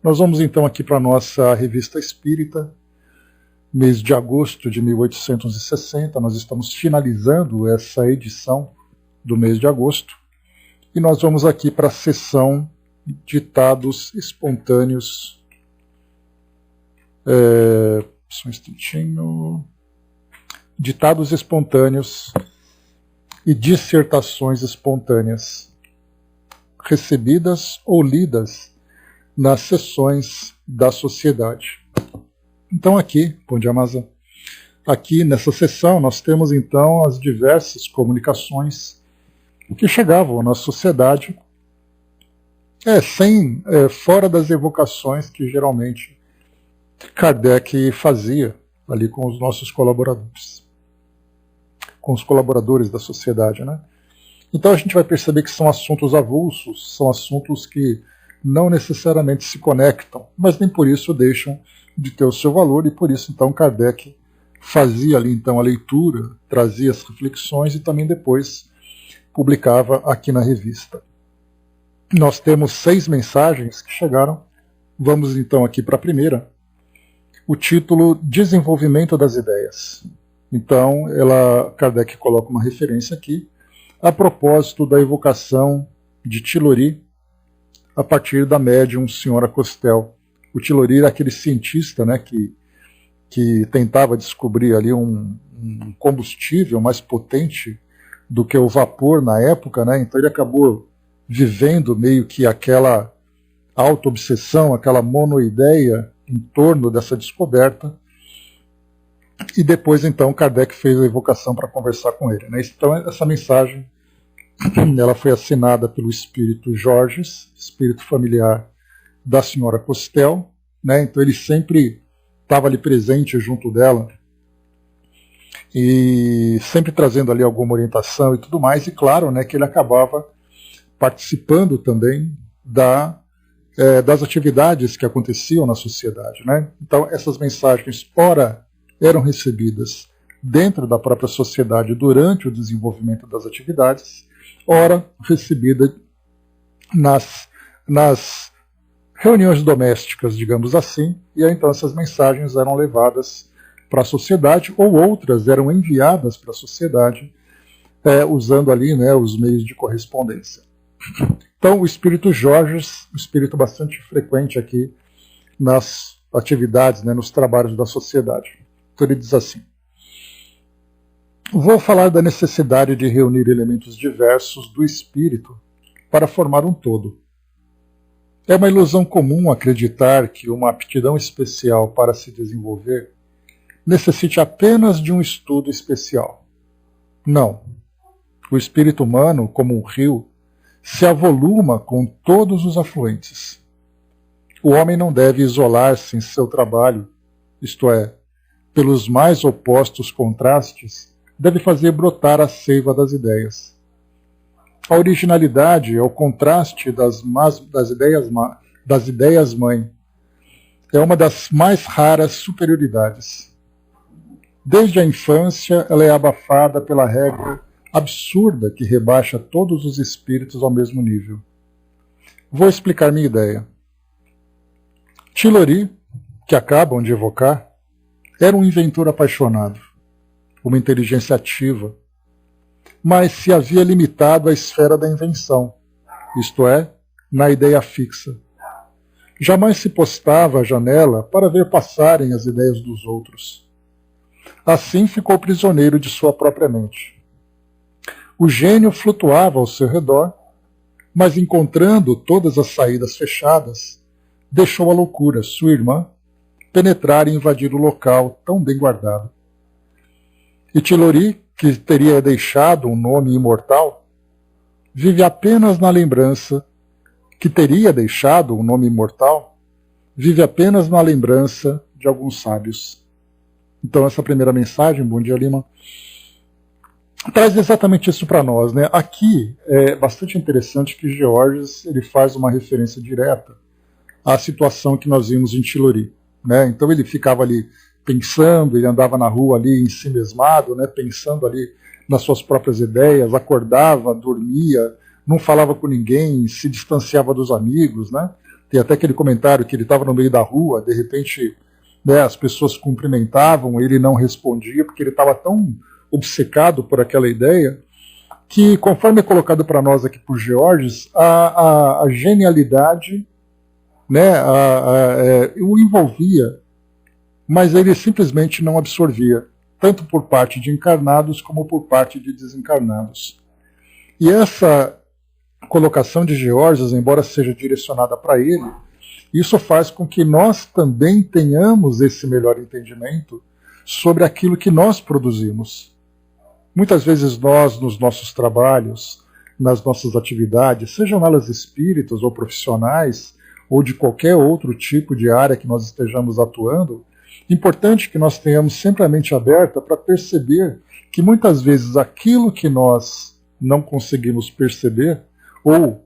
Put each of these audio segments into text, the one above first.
Nós vamos então aqui para a nossa Revista Espírita, mês de agosto de 1860, nós estamos finalizando essa edição do mês de agosto, e nós vamos aqui para a sessão Ditados Espontâneos. Só um instantinho. Ditados espontâneos e dissertações espontâneas, recebidas ou lidas nas sessões da sociedade. Então aqui, Bom dia, Amazã, aqui nessa sessão nós temos então as diversas comunicações que chegavam na sociedade, fora das evocações que geralmente Kardec fazia ali com os nossos colaboradores, com os colaboradores da sociedade, né? Então a gente vai perceber que são assuntos avulsos, são assuntos que não necessariamente se conectam, mas nem por isso deixam de ter o seu valor, e por isso então Kardec fazia ali então a leitura, trazia as reflexões e também depois publicava aqui na revista. Nós temos 6 mensagens que chegaram, vamos então aqui para a primeira, o título Desenvolvimento das Ideias. Então Kardec coloca uma referência aqui, a propósito da evocação de Tilori, a partir da médium Senhora Costel. O Tilori era aquele cientista, né, que tentava descobrir ali um combustível mais potente do que o vapor na época, né? Então ele acabou vivendo meio que aquela auto-obsessão, aquela monoideia em torno dessa descoberta, e depois então Kardec fez a evocação para conversar com ele, né? Então essa mensagem ela foi assinada pelo espírito Jorges, espírito familiar da senhora Costel, né? Então ele sempre estava ali presente junto dela e sempre trazendo ali alguma orientação e tudo mais, e claro, né, que ele acabava participando também das atividades que aconteciam na sociedade, né? Então essas mensagens ora eram recebidas dentro da própria sociedade durante o desenvolvimento das atividades, ora recebida nas reuniões domésticas, digamos assim, e aí, então essas mensagens eram levadas para a sociedade, ou outras eram enviadas para a sociedade, usando ali, né, os meios de correspondência. Então o espírito Jorges, um espírito bastante frequente aqui nas atividades, né, nos trabalhos da sociedade. Então ele diz assim: vou falar da necessidade de reunir elementos diversos do espírito para formar um todo. É uma ilusão comum acreditar que uma aptidão especial para se desenvolver necessite apenas de um estudo especial. Não. O espírito humano, como um rio, se avoluma com todos os afluentes. O homem não deve isolar-se em seu trabalho, isto é, pelos mais opostos contrastes, deve fazer brotar a seiva das ideias. A originalidade é o contraste das ideias-mãe. É uma das mais raras superioridades. Desde a infância, ela é abafada pela regra absurda que rebaixa todos os espíritos ao mesmo nível. Vou explicar minha ideia. Tilori, que acabam de evocar, era um inventor apaixonado, uma inteligência ativa, mas se havia limitado à esfera da invenção, isto é, na ideia fixa. Jamais se postava à janela para ver passarem as ideias dos outros. Assim ficou prisioneiro de sua própria mente. O gênio flutuava ao seu redor, mas encontrando todas as saídas fechadas, deixou a loucura, sua irmã, penetrar e invadir o local tão bem guardado. E Tilori, que teria deixado um nome imortal, vive apenas na lembrança de alguns sábios. Então essa primeira mensagem, Bom dia, Lima, traz exatamente isso para nós, né? Aqui é bastante interessante que Georges ele faz uma referência direta à situação que nós vimos em Tilori, né? Então ele ficava ali pensando, ele andava na rua ali ensimesmado, né? Pensando ali nas suas próprias ideias, acordava, dormia, não falava com ninguém, se distanciava dos amigos, né? Tem até aquele comentário que ele estava no meio da rua, de repente, né, as pessoas cumprimentavam, ele não respondia, porque ele estava tão obcecado por aquela ideia, que, conforme é colocado para nós aqui por Georges, a genialidade, né, o envolvia, mas ele simplesmente não absorvia, tanto por parte de encarnados como por parte de desencarnados. E essa colocação de Georges, embora seja direcionada para ele, isso faz com que nós também tenhamos esse melhor entendimento sobre aquilo que nós produzimos. Muitas vezes nós, nos nossos trabalhos, nas nossas atividades, sejam elas espíritas ou profissionais, ou de qualquer outro tipo de área que nós estejamos atuando, é importante que nós tenhamos sempre a mente aberta para perceber que muitas vezes aquilo que nós não conseguimos perceber, ou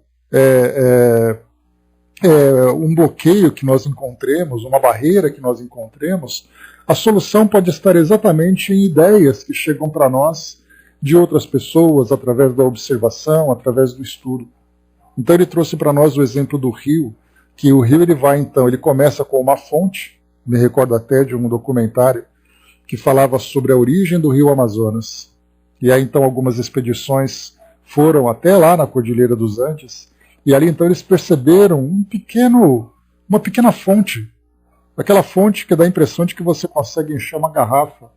um bloqueio que nós encontremos, uma barreira que nós encontremos, a solução pode estar exatamente em ideias que chegam para nós de outras pessoas, através da observação, através do estudo. Então ele trouxe para nós o exemplo do rio, que o rio ele começa com uma fonte, me recordo até de um documentário que falava sobre a origem do rio Amazonas. E aí então algumas expedições foram até lá na Cordilheira dos Andes, e ali então eles perceberam uma pequena fonte, aquela fonte que dá a impressão de que você consegue encher uma garrafa,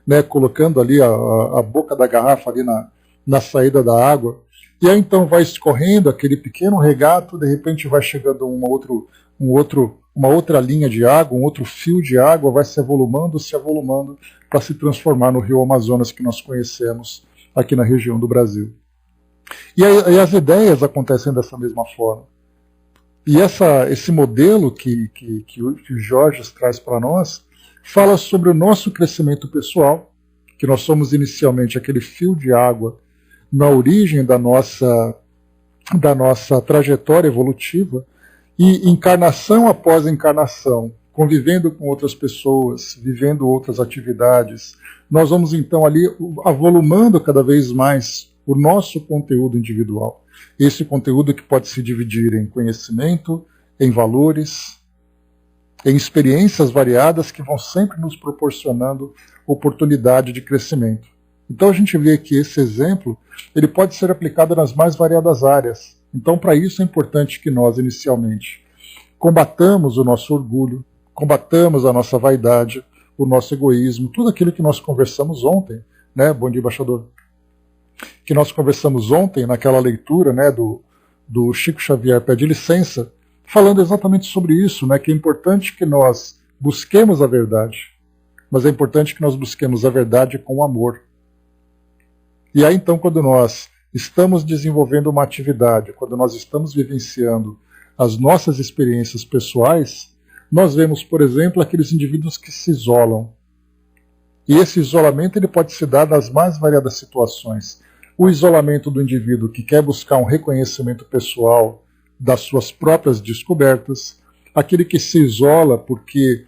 né, colocando ali a boca da garrafa ali na saída da água, e aí então vai escorrendo aquele pequeno regato, de repente vai chegando uma outra linha de água, um outro fio de água, vai se avolumando para se transformar no rio Amazonas que nós conhecemos aqui na região do Brasil. E as ideias acontecem dessa mesma forma. E esse modelo que o Georges traz para nós fala sobre o nosso crescimento pessoal, que nós somos inicialmente aquele fio de água na origem da nossa trajetória evolutiva, e encarnação após encarnação, convivendo com outras pessoas, vivendo outras atividades, nós vamos então ali avolumando cada vez mais o nosso conteúdo individual. Esse conteúdo que pode se dividir em conhecimento, em valores, em experiências variadas que vão sempre nos proporcionando oportunidade de crescimento. Então a gente vê que esse exemplo ele pode ser aplicado nas mais variadas áreas. Então para isso é importante que nós inicialmente combatamos o nosso orgulho, combatamos a nossa vaidade, o nosso egoísmo, tudo aquilo que nós conversamos ontem, né? Bom dia, embaixador. Que nós conversamos ontem naquela leitura, né, do Chico Xavier Pede Licença, falando exatamente sobre isso, né, que é importante que nós busquemos a verdade, mas é importante que nós busquemos a verdade com amor. E aí então quando nós estamos desenvolvendo uma atividade, quando nós estamos vivenciando as nossas experiências pessoais, nós vemos, por exemplo, aqueles indivíduos que se isolam. E esse isolamento ele pode se dar nas mais variadas situações. O isolamento do indivíduo que quer buscar um reconhecimento pessoal das suas próprias descobertas, aquele que se isola porque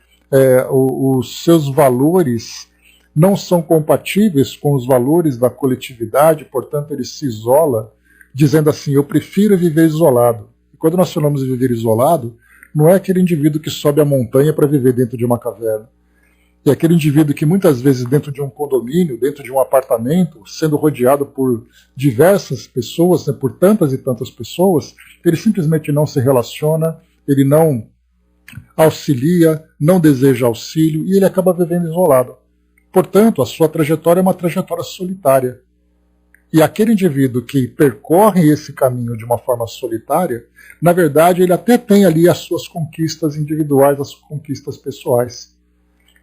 os seus valores não são compatíveis com os valores da coletividade, portanto ele se isola, dizendo assim, eu prefiro viver isolado. E quando nós falamos de viver isolado, não é aquele indivíduo que sobe a montanha para viver dentro de uma caverna. É aquele indivíduo que muitas vezes dentro de um condomínio, dentro de um apartamento, sendo rodeado por diversas pessoas, né, por tantas e tantas pessoas, ele simplesmente não se relaciona, ele não auxilia, não deseja auxílio e ele acaba vivendo isolado. Portanto, a sua trajetória é uma trajetória solitária. E aquele indivíduo que percorre esse caminho de uma forma solitária, na verdade ele até tem ali as suas conquistas individuais, as suas conquistas pessoais.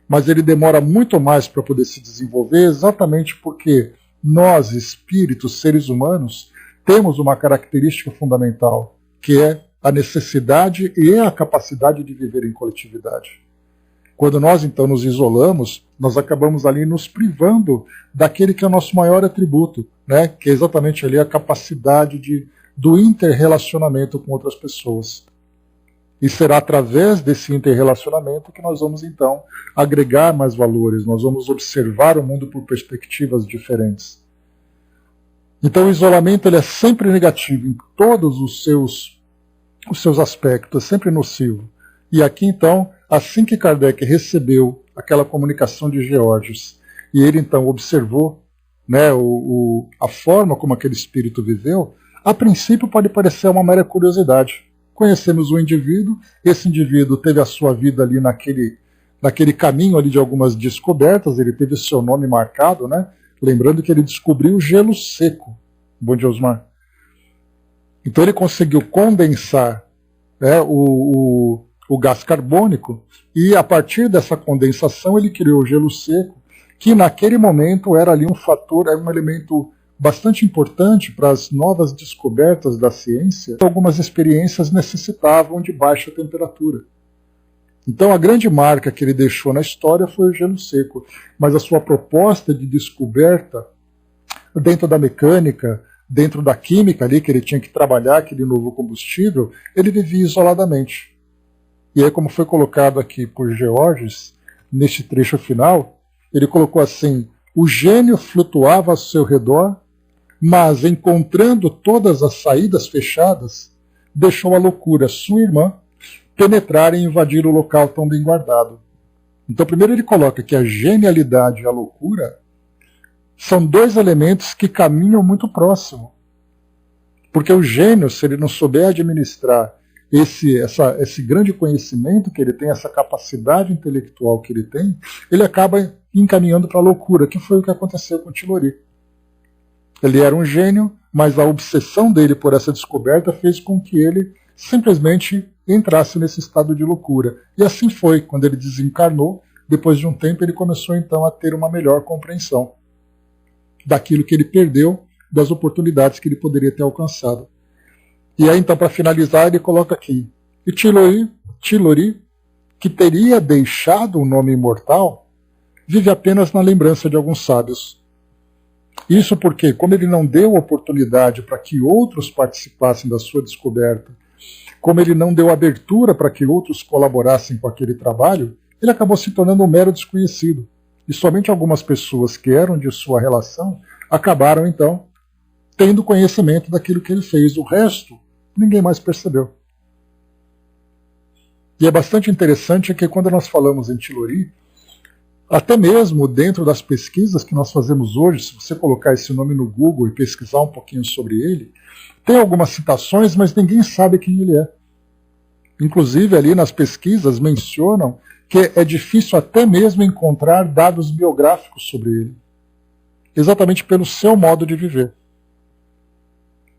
Mas ele demora muito mais para poder se desenvolver exatamente porque nós, espíritos, seres humanos, temos uma característica fundamental, que é a necessidade e a capacidade de viver em coletividade. Quando nós, então, nos isolamos, nós acabamos ali nos privando daquele que é o nosso maior atributo, né? Que é exatamente ali a capacidade do interrelacionamento com outras pessoas. E será através desse interrelacionamento que nós vamos, então, agregar mais valores, nós vamos observar o mundo por perspectivas diferentes. Então o isolamento ele é sempre negativo em todos os seus os seus aspectos, é sempre nocivo. E aqui então, assim que Kardec recebeu aquela comunicação de Geórgios, e ele então observou, né, a forma como aquele espírito viveu, a princípio pode parecer uma mera curiosidade. Conhecemos o indivíduo, esse indivíduo teve a sua vida ali naquele caminho ali de algumas descobertas, ele teve seu nome marcado, né? Lembrando que ele descobriu o gelo seco. Bom dia, Osmar. Então ele conseguiu condensar, né, o gás carbônico, e a partir dessa condensação ele criou o gelo seco, que naquele momento era ali um fator, era um elemento bastante importante para as novas descobertas da ciência. Algumas experiências necessitavam de baixa temperatura. Então a grande marca que ele deixou na história foi o gelo seco, mas a sua proposta de descoberta dentro da mecânica, dentro da química ali, que ele tinha que trabalhar aquele novo combustível, ele vivia isoladamente. E aí, como foi colocado aqui por Geórgios, neste trecho final, ele colocou assim: o gênio flutuava ao seu redor, mas encontrando todas as saídas fechadas, deixou a loucura, sua irmã, penetrar e invadir o local tão bem guardado. Então, primeiro ele coloca que a genialidade e a loucura são dois elementos que caminham muito próximo. Porque o gênio, se ele não souber administrar esse grande conhecimento que ele tem, essa capacidade intelectual que ele tem, ele acaba encaminhando para a loucura, que foi o que aconteceu com Tilori. Ele era um gênio, mas a obsessão dele por essa descoberta fez com que ele simplesmente entrasse nesse estado de loucura. E assim foi, quando ele desencarnou, depois de um tempo ele começou então a ter uma melhor compreensão daquilo que ele perdeu, das oportunidades que ele poderia ter alcançado. E aí então, para finalizar, ele coloca aqui: e Tilori, que teria deixado um nome imortal, vive apenas na lembrança de alguns sábios. Isso porque, como ele não deu oportunidade para que outros participassem da sua descoberta, como ele não deu abertura para que outros colaborassem com aquele trabalho, ele acabou se tornando um mero desconhecido. E somente algumas pessoas que eram de sua relação acabaram, então, tendo conhecimento daquilo que ele fez. O resto, ninguém mais percebeu. E é bastante interessante que quando nós falamos em Tilori, até mesmo dentro das pesquisas que nós fazemos hoje, se você colocar esse nome no Google e pesquisar um pouquinho sobre ele, tem algumas citações, mas ninguém sabe quem ele é. Inclusive, ali nas pesquisas mencionam que é difícil até mesmo encontrar dados biográficos sobre ele, exatamente pelo seu modo de viver.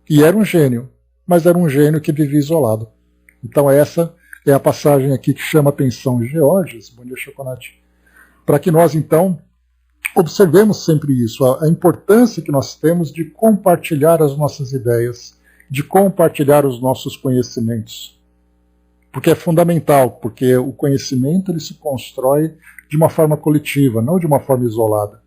E era um gênio, mas era um gênio que vivia isolado. Então essa é a passagem aqui que chama a atenção de Geórgios, bom dia, Chocolate, para que nós então observemos sempre isso, a importância que nós temos de compartilhar as nossas ideias, de compartilhar os nossos conhecimentos. Porque é fundamental, porque o conhecimento ele se constrói de uma forma coletiva, não de uma forma isolada.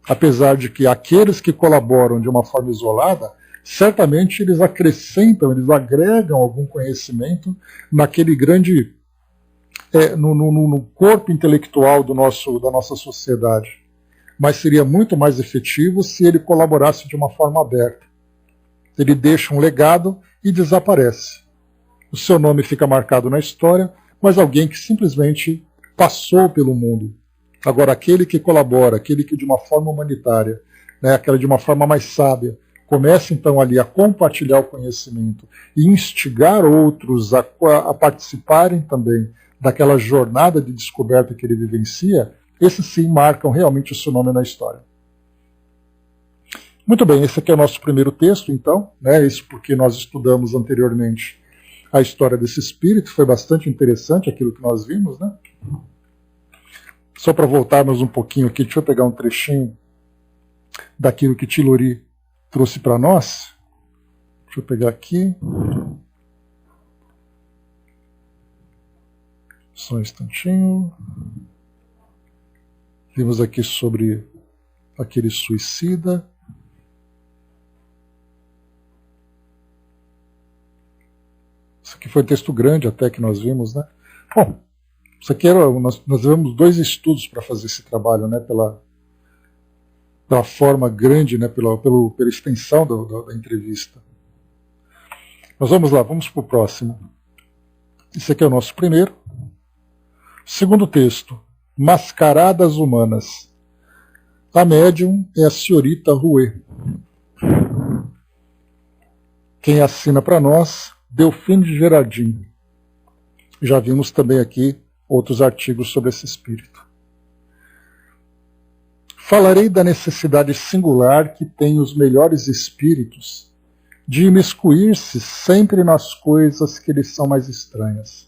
Apesar de que aqueles que colaboram de uma forma isolada, certamente eles acrescentam, eles agregam algum conhecimento naquele grande, no corpo intelectual da nossa sociedade. Mas seria muito mais efetivo se ele colaborasse de uma forma aberta. Ele deixa um legado e desaparece. O seu nome fica marcado na história, mas alguém que simplesmente passou pelo mundo. Agora, aquele que colabora, aquele que de uma forma humanitária, né, aquela de uma forma mais sábia, começa então ali a compartilhar o conhecimento e instigar outros a participarem também daquela jornada de descoberta que ele vivencia, esses sim marcam realmente o seu nome na história. Muito bem, esse aqui é o nosso primeiro texto, então, né, isso porque nós estudamos anteriormente a história desse espírito, foi bastante interessante aquilo que nós vimos, né? Só para voltarmos um pouquinho aqui, deixa eu pegar um trechinho daquilo que Tilori trouxe para nós. Deixa eu pegar aqui. Só um instantinho. Vimos aqui sobre aquele suicida. Isso aqui foi um texto grande até que nós vimos, né? Bom, isso aqui nós tivemos 2 estudos para fazer esse trabalho, né? Pela forma grande, né? Pela extensão da entrevista. Mas vamos lá, vamos para o próximo. Esse aqui é o nosso primeiro. Segundo texto, Mascaradas Humanas. A médium é a senhorita Rouet. Quem assina para nós, Delphine de Gerardin. Já vimos também aqui outros artigos sobre esse espírito. Falarei da necessidade singular que têm os melhores espíritos de imiscuir-se sempre nas coisas que lhes são mais estranhas.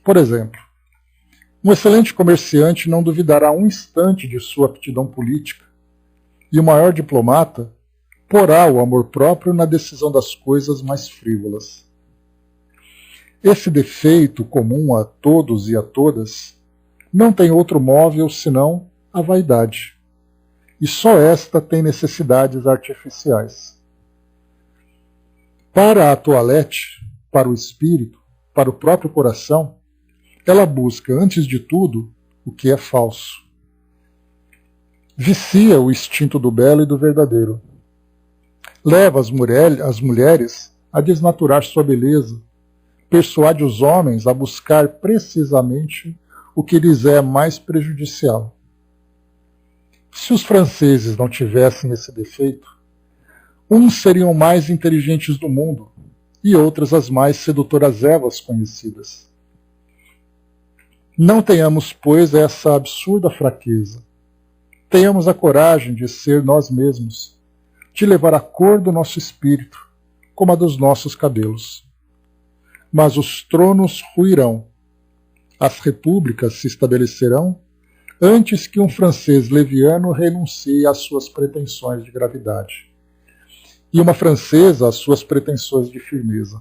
Por exemplo, um excelente comerciante não duvidará um instante de sua aptidão política, e o maior diplomata porá o amor próprio na decisão das coisas mais frívolas. Esse defeito comum a todos e a todas não tem outro móvel senão a vaidade, e só esta tem necessidades artificiais. Para a toilette, para o espírito, para o próprio coração, ela busca, antes de tudo, o que é falso. Vicia o instinto do belo e do verdadeiro. Leva as mulheres a desnaturar sua beleza, persuade os homens a buscar precisamente o que lhes é mais prejudicial. Se os franceses não tivessem esse defeito, uns seriam mais inteligentes do mundo e outras as mais sedutoras Evas conhecidas. Não tenhamos, pois, essa absurda fraqueza. Tenhamos a coragem de ser nós mesmos, de levar a cor do nosso espírito, como a dos nossos cabelos. Mas os tronos ruirão, as repúblicas se estabelecerão, antes que um francês leviano renuncie às suas pretensões de gravidade, e uma francesa às suas pretensões de firmeza.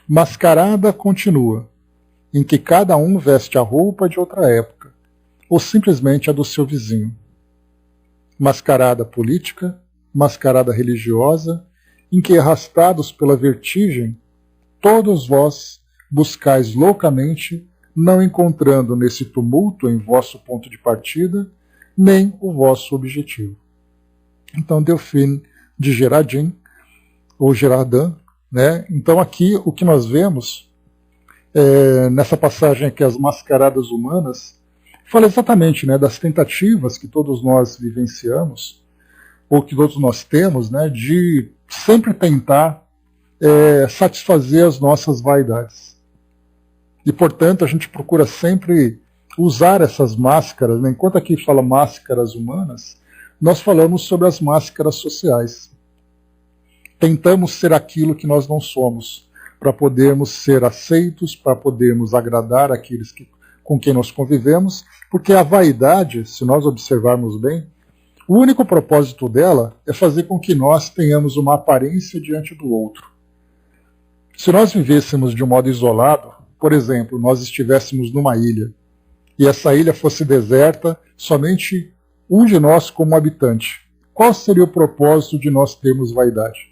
Mascarada continua, em que cada um veste a roupa de outra época, ou simplesmente a do seu vizinho. Mascarada política, mascarada religiosa, em que, arrastados pela vertigem, todos vós buscais loucamente, não encontrando nesse tumulto em vosso ponto de partida, nem o vosso objetivo. Então, Delphine de Gerardin, ou Gerardin, né? Então aqui o que nós vemos, nessa passagem aqui, as mascaradas humanas, fala exatamente, né, das tentativas que todos nós vivenciamos, ou que todos nós temos, né, de sempre tentar satisfazer as nossas vaidades. E, portanto, a gente procura sempre usar essas máscaras, né? Enquanto aqui fala máscaras humanas, nós falamos sobre as máscaras sociais. Tentamos ser aquilo que nós não somos, para podermos ser aceitos, para podermos agradar aqueles com quem nós convivemos, porque a vaidade, se nós observarmos bem, o único propósito dela é fazer com que nós tenhamos uma aparência diante do outro. Se nós vivêssemos de um modo isolado, por exemplo, nós estivéssemos numa ilha, e essa ilha fosse deserta, somente um de nós como habitante, qual seria o propósito de nós termos vaidade?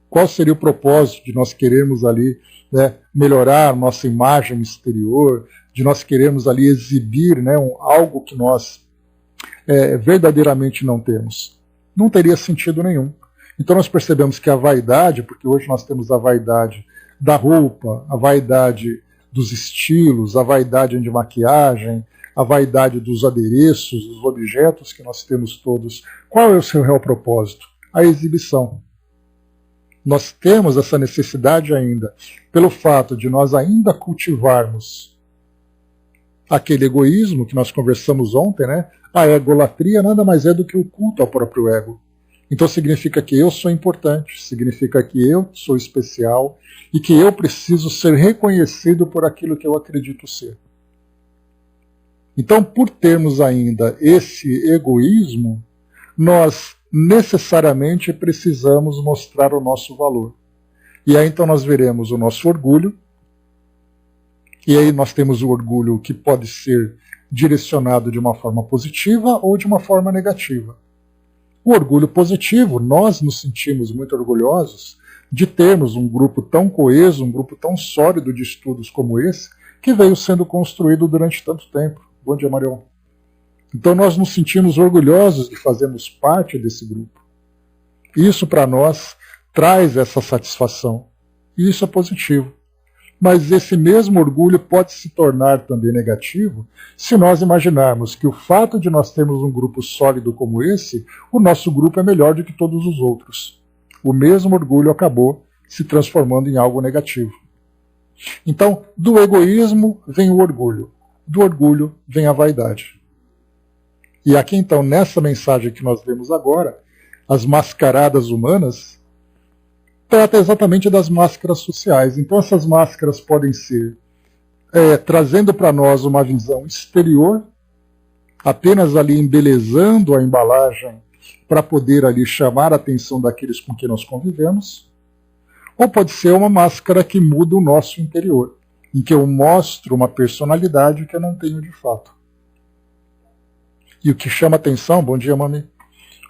Qual seria o propósito de nós querermos ali, né, melhorar nossa imagem exterior, de nós querermos ali exibir, né, algo que nós verdadeiramente não temos? Não teria sentido nenhum. Então nós percebemos que a vaidade, porque hoje nós temos a vaidade da roupa, a vaidade dos estilos, a vaidade de maquiagem, a vaidade dos adereços, dos objetos que nós temos todos. Qual é o seu real propósito? A exibição. Nós temos essa necessidade ainda, pelo fato de nós ainda cultivarmos aquele egoísmo que nós conversamos ontem, né? A egolatria nada mais é do que o culto ao próprio ego. Então significa que eu sou importante, significa que eu sou especial e que eu preciso ser reconhecido por aquilo que eu acredito ser. Então, por termos ainda esse egoísmo, nós necessariamente precisamos mostrar o nosso valor. E aí então nós veremos o nosso orgulho, e aí nós temos o orgulho que pode ser direcionado de uma forma positiva ou de uma forma negativa. O orgulho positivo, nós nos sentimos muito orgulhosos de termos um grupo tão coeso, um grupo tão sólido de estudos como esse, que veio sendo construído durante tanto tempo. Bom dia, Marion. Então nós nos sentimos orgulhosos de fazermos parte desse grupo. Isso para nós traz essa satisfação. E isso é positivo. Mas esse mesmo orgulho pode se tornar também negativo se nós imaginarmos que o fato de nós termos um grupo sólido como esse, o nosso grupo é melhor do que todos os outros. O mesmo orgulho acabou se transformando em algo negativo. Então, do egoísmo vem o orgulho. Do orgulho vem a vaidade. E aqui então, nessa mensagem que nós vemos agora, as mascaradas humanas, trata exatamente das máscaras sociais. Então essas máscaras podem ser trazendo para nós uma visão exterior, apenas ali embelezando a embalagem para poder ali chamar a atenção daqueles com quem nós convivemos, ou pode ser uma máscara que muda o nosso interior, em que eu mostro uma personalidade que eu não tenho de fato. E o que chama atenção, bom dia, mami,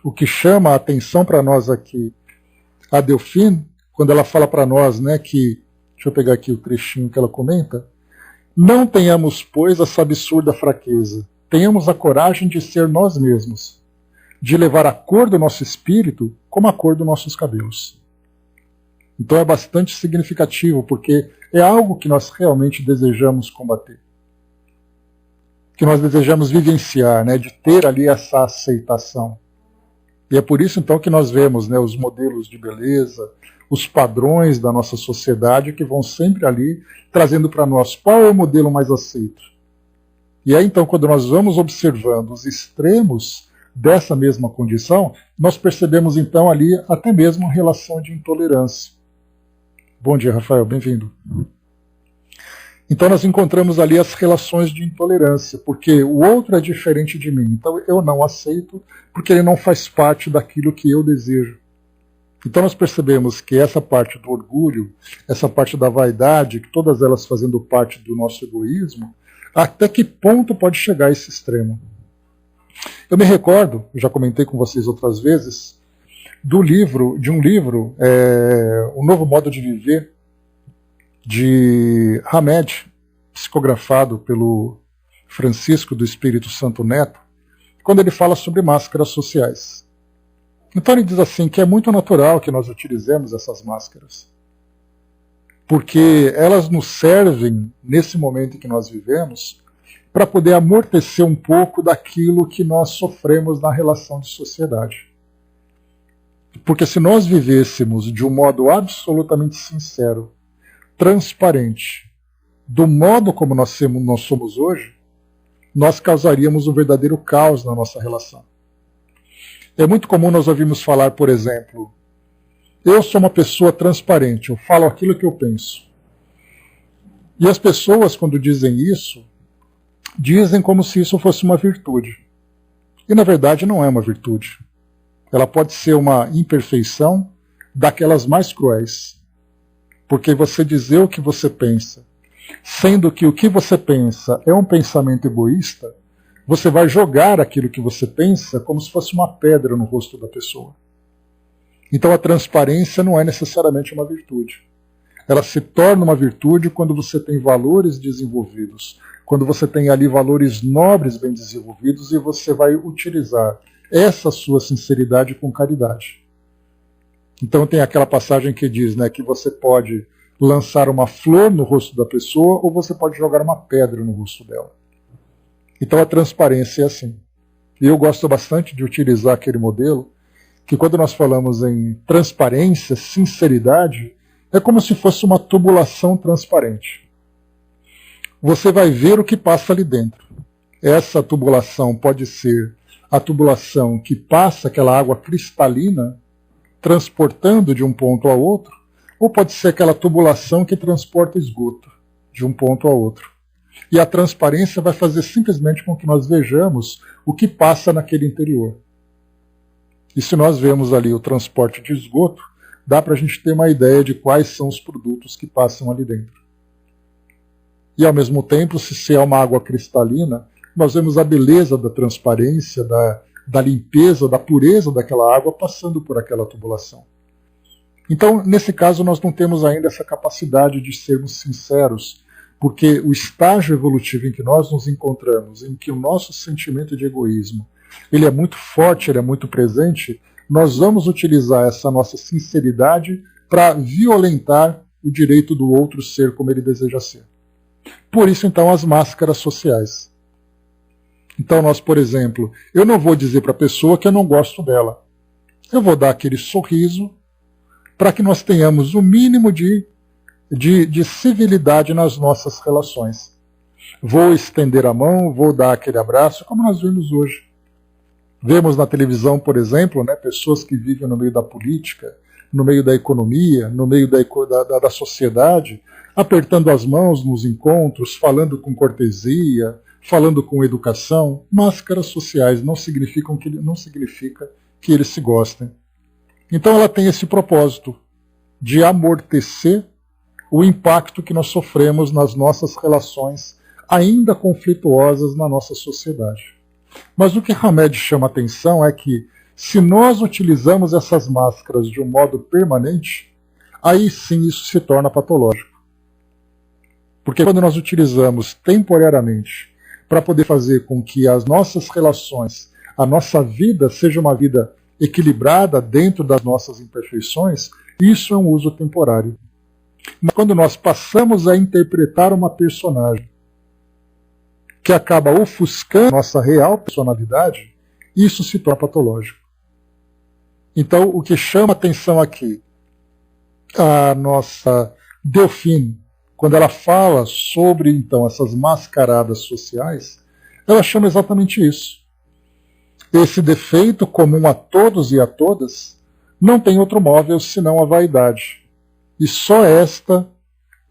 o que chama a atenção para nós aqui, a Delphine, quando ela fala para nós, né, que, deixa eu pegar aqui o trechinho que ela comenta, não tenhamos, pois, essa absurda fraqueza, tenhamos a coragem de ser nós mesmos, de levar a cor do nosso espírito como a cor dos nossos cabelos. Então é bastante significativo, porque é algo que nós realmente desejamos combater, que nós desejamos vivenciar, né, de ter ali essa aceitação. E é por isso então que nós vemos, né, os modelos de beleza, os padrões da nossa sociedade que vão sempre ali trazendo para nós qual é o modelo mais aceito. E aí então, quando nós vamos observando os extremos dessa mesma condição, nós percebemos então ali até mesmo uma relação de intolerância. Bom dia, Rafael, bem-vindo. Então nós encontramos ali as relações de intolerância, porque o outro é diferente de mim, então eu não aceito porque ele não faz parte daquilo que eu desejo. Então nós percebemos que essa parte do orgulho, essa parte da vaidade, que todas elas fazendo parte do nosso egoísmo, até que ponto pode chegar a esse extremo? Eu me recordo, já comentei com vocês outras vezes, de um livro, O Novo Modo de Viver, de Hamed, psicografado pelo Francisco do Espírito Santo Neto, quando ele fala sobre máscaras sociais. Então ele diz assim que é muito natural que nós utilizemos essas máscaras, porque elas nos servem, nesse momento em que nós vivemos, para poder amortecer um pouco daquilo que nós sofremos na relação de sociedade. Porque se nós vivêssemos de um modo absolutamente sincero, transparente, do modo como nós somos hoje, nós causaríamos um verdadeiro caos na nossa relação. É muito comum nós ouvirmos falar, por exemplo, eu sou uma pessoa transparente, eu falo aquilo que eu penso. E as pessoas, quando dizem isso, dizem como se isso fosse uma virtude. E na verdade não é uma virtude. Ela pode ser uma imperfeição daquelas mais cruéis. Porque você dizer o que você pensa, sendo que o que você pensa é um pensamento egoísta, você vai jogar aquilo que você pensa como se fosse uma pedra no rosto da pessoa. Então a transparência não é necessariamente uma virtude. Ela se torna uma virtude quando você tem valores desenvolvidos, quando você tem ali valores nobres bem desenvolvidos e você vai utilizar essa sua sinceridade com caridade. Então tem aquela passagem que diz, né, que você pode lançar uma flor no rosto da pessoa ou você pode jogar uma pedra no rosto dela. Então a transparência é assim. E eu gosto bastante de utilizar aquele modelo que quando nós falamos em transparência, sinceridade, é como se fosse uma tubulação transparente. Você vai ver o que passa ali dentro. Essa tubulação pode ser a tubulação que passa aquela água cristalina transportando de um ponto a outro, ou pode ser aquela tubulação que transporta esgoto de um ponto a outro. E a transparência vai fazer simplesmente com que nós vejamos o que passa naquele interior. E se nós vemos ali o transporte de esgoto, dá para a gente ter uma ideia de quais são os produtos que passam ali dentro. E ao mesmo tempo, se é uma água cristalina, nós vemos a beleza da transparência, da limpeza, da pureza daquela água passando por aquela tubulação. Então, nesse caso, nós não temos ainda essa capacidade de sermos sinceros, porque o estágio evolutivo em que nós nos encontramos, em que o nosso sentimento de egoísmo ele é muito forte, ele é muito presente, nós vamos utilizar essa nossa sinceridade para violentar o direito do outro ser como ele deseja ser. Por isso, então, as máscaras sociais. Então, nós, por exemplo, eu não vou dizer para a pessoa que eu não gosto dela. Eu vou dar aquele sorriso para que nós tenhamos o mínimo de civilidade nas nossas relações. Vou estender a mão, vou dar aquele abraço, como nós vimos hoje. Vemos na televisão, por exemplo, né, pessoas que vivem no meio da política, no meio da economia, no meio da sociedade, apertando as mãos nos encontros, falando com cortesia, falando com educação. Máscaras sociais não significa que eles se gostem. Então ela tem esse propósito de amortecer o impacto que nós sofremos nas nossas relações ainda conflituosas na nossa sociedade. Mas o que Hamed chama a atenção é que, se nós utilizamos essas máscaras de um modo permanente, aí sim isso se torna patológico. Porque quando nós utilizamos temporariamente para poder fazer com que as nossas relações, a nossa vida seja uma vida equilibrada dentro das nossas imperfeições, isso é um uso temporário. Mas quando nós passamos a interpretar uma personagem que acaba ofuscando nossa real personalidade, isso se torna patológico. Então, o que chama atenção aqui, a nossa Delphine, quando ela fala sobre então essas mascaradas sociais, ela chama exatamente isso. Esse defeito comum a todos e a todas não tem outro móvel senão a vaidade. E só esta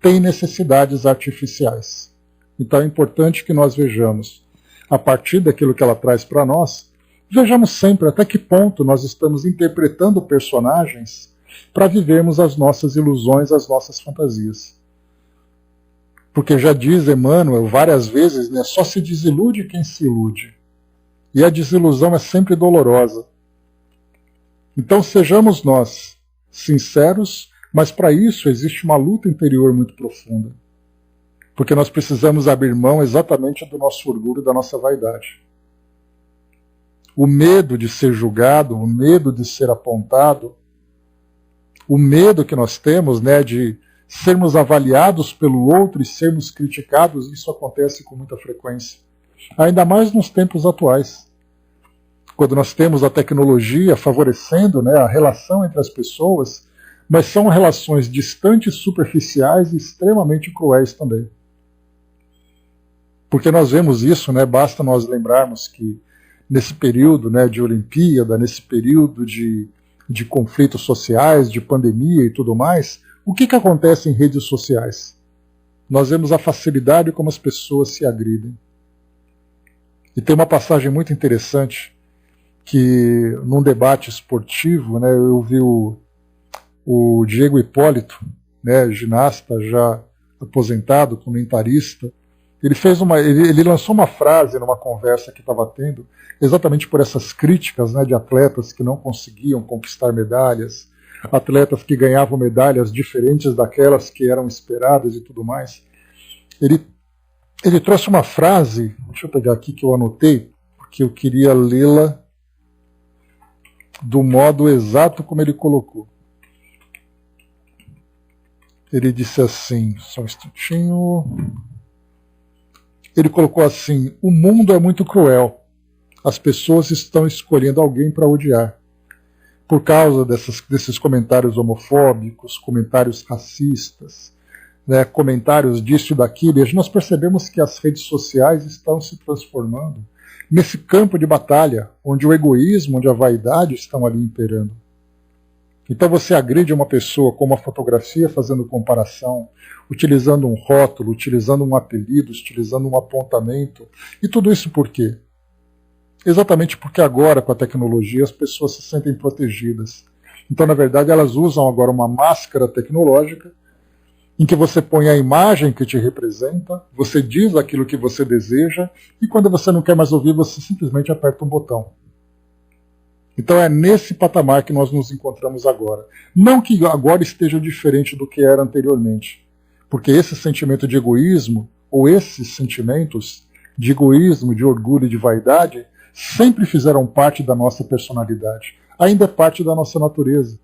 tem necessidades artificiais. Então é importante que nós vejamos, a partir daquilo que ela traz para nós, vejamos sempre até que ponto nós estamos interpretando personagens para vivermos as nossas ilusões, as nossas fantasias. Porque já diz Emmanuel várias vezes, né, só se desilude quem se ilude. E a desilusão é sempre dolorosa. Então sejamos nós sinceros, mas para isso existe uma luta interior muito profunda. Porque nós precisamos abrir mão exatamente do nosso orgulho, da nossa vaidade. O medo de ser julgado, o medo de ser apontado, o medo que nós temos, né, de sermos avaliados pelo outro e sermos criticados, isso acontece com muita frequência. Ainda mais nos tempos atuais, quando nós temos a tecnologia favorecendo, né, a relação entre as pessoas, mas são relações distantes, superficiais e extremamente cruéis também. Porque nós vemos isso, né, basta nós lembrarmos que nesse período, né, de Olimpíada, nesse período de conflitos sociais, de pandemia e tudo mais, o que acontece em redes sociais? Nós vemos a facilidade como as pessoas se agridem. E tem uma passagem muito interessante que, num debate esportivo, né, eu vi o Diego Hipólito, né, ginasta já aposentado, comentarista. Ele lançou uma frase numa conversa que estava tendo, exatamente por essas críticas, né, de atletas que não conseguiam conquistar medalhas, atletas que ganhavam medalhas diferentes daquelas que eram esperadas e tudo mais. Ele trouxe uma frase, deixa eu pegar aqui que eu anotei, porque eu queria lê-la do modo exato como ele colocou. Ele disse assim, só um instantinho. Ele colocou assim: o mundo é muito cruel. As pessoas estão escolhendo alguém para odiar. Por causa desses comentários homofóbicos, comentários racistas, né, comentários disso e daquilo, e nós percebemos que as redes sociais estão se transformando nesse campo de batalha, onde o egoísmo, onde a vaidade estão ali imperando. Então você agride uma pessoa com uma fotografia fazendo comparação, utilizando um rótulo, utilizando um apelido, utilizando um apontamento. E tudo isso por quê? Exatamente porque agora, com a tecnologia, as pessoas se sentem protegidas. Então, na verdade, elas usam agora uma máscara tecnológica em que você põe a imagem que te representa, você diz aquilo que você deseja, e quando você não quer mais ouvir, você simplesmente aperta um botão. Então é nesse patamar que nós nos encontramos agora. Não que agora esteja diferente do que era anteriormente, porque esse sentimento de egoísmo, ou esses sentimentos de egoísmo, de orgulho e de vaidade, sempre fizeram parte da nossa personalidade. ainda é parte da nossa natureza.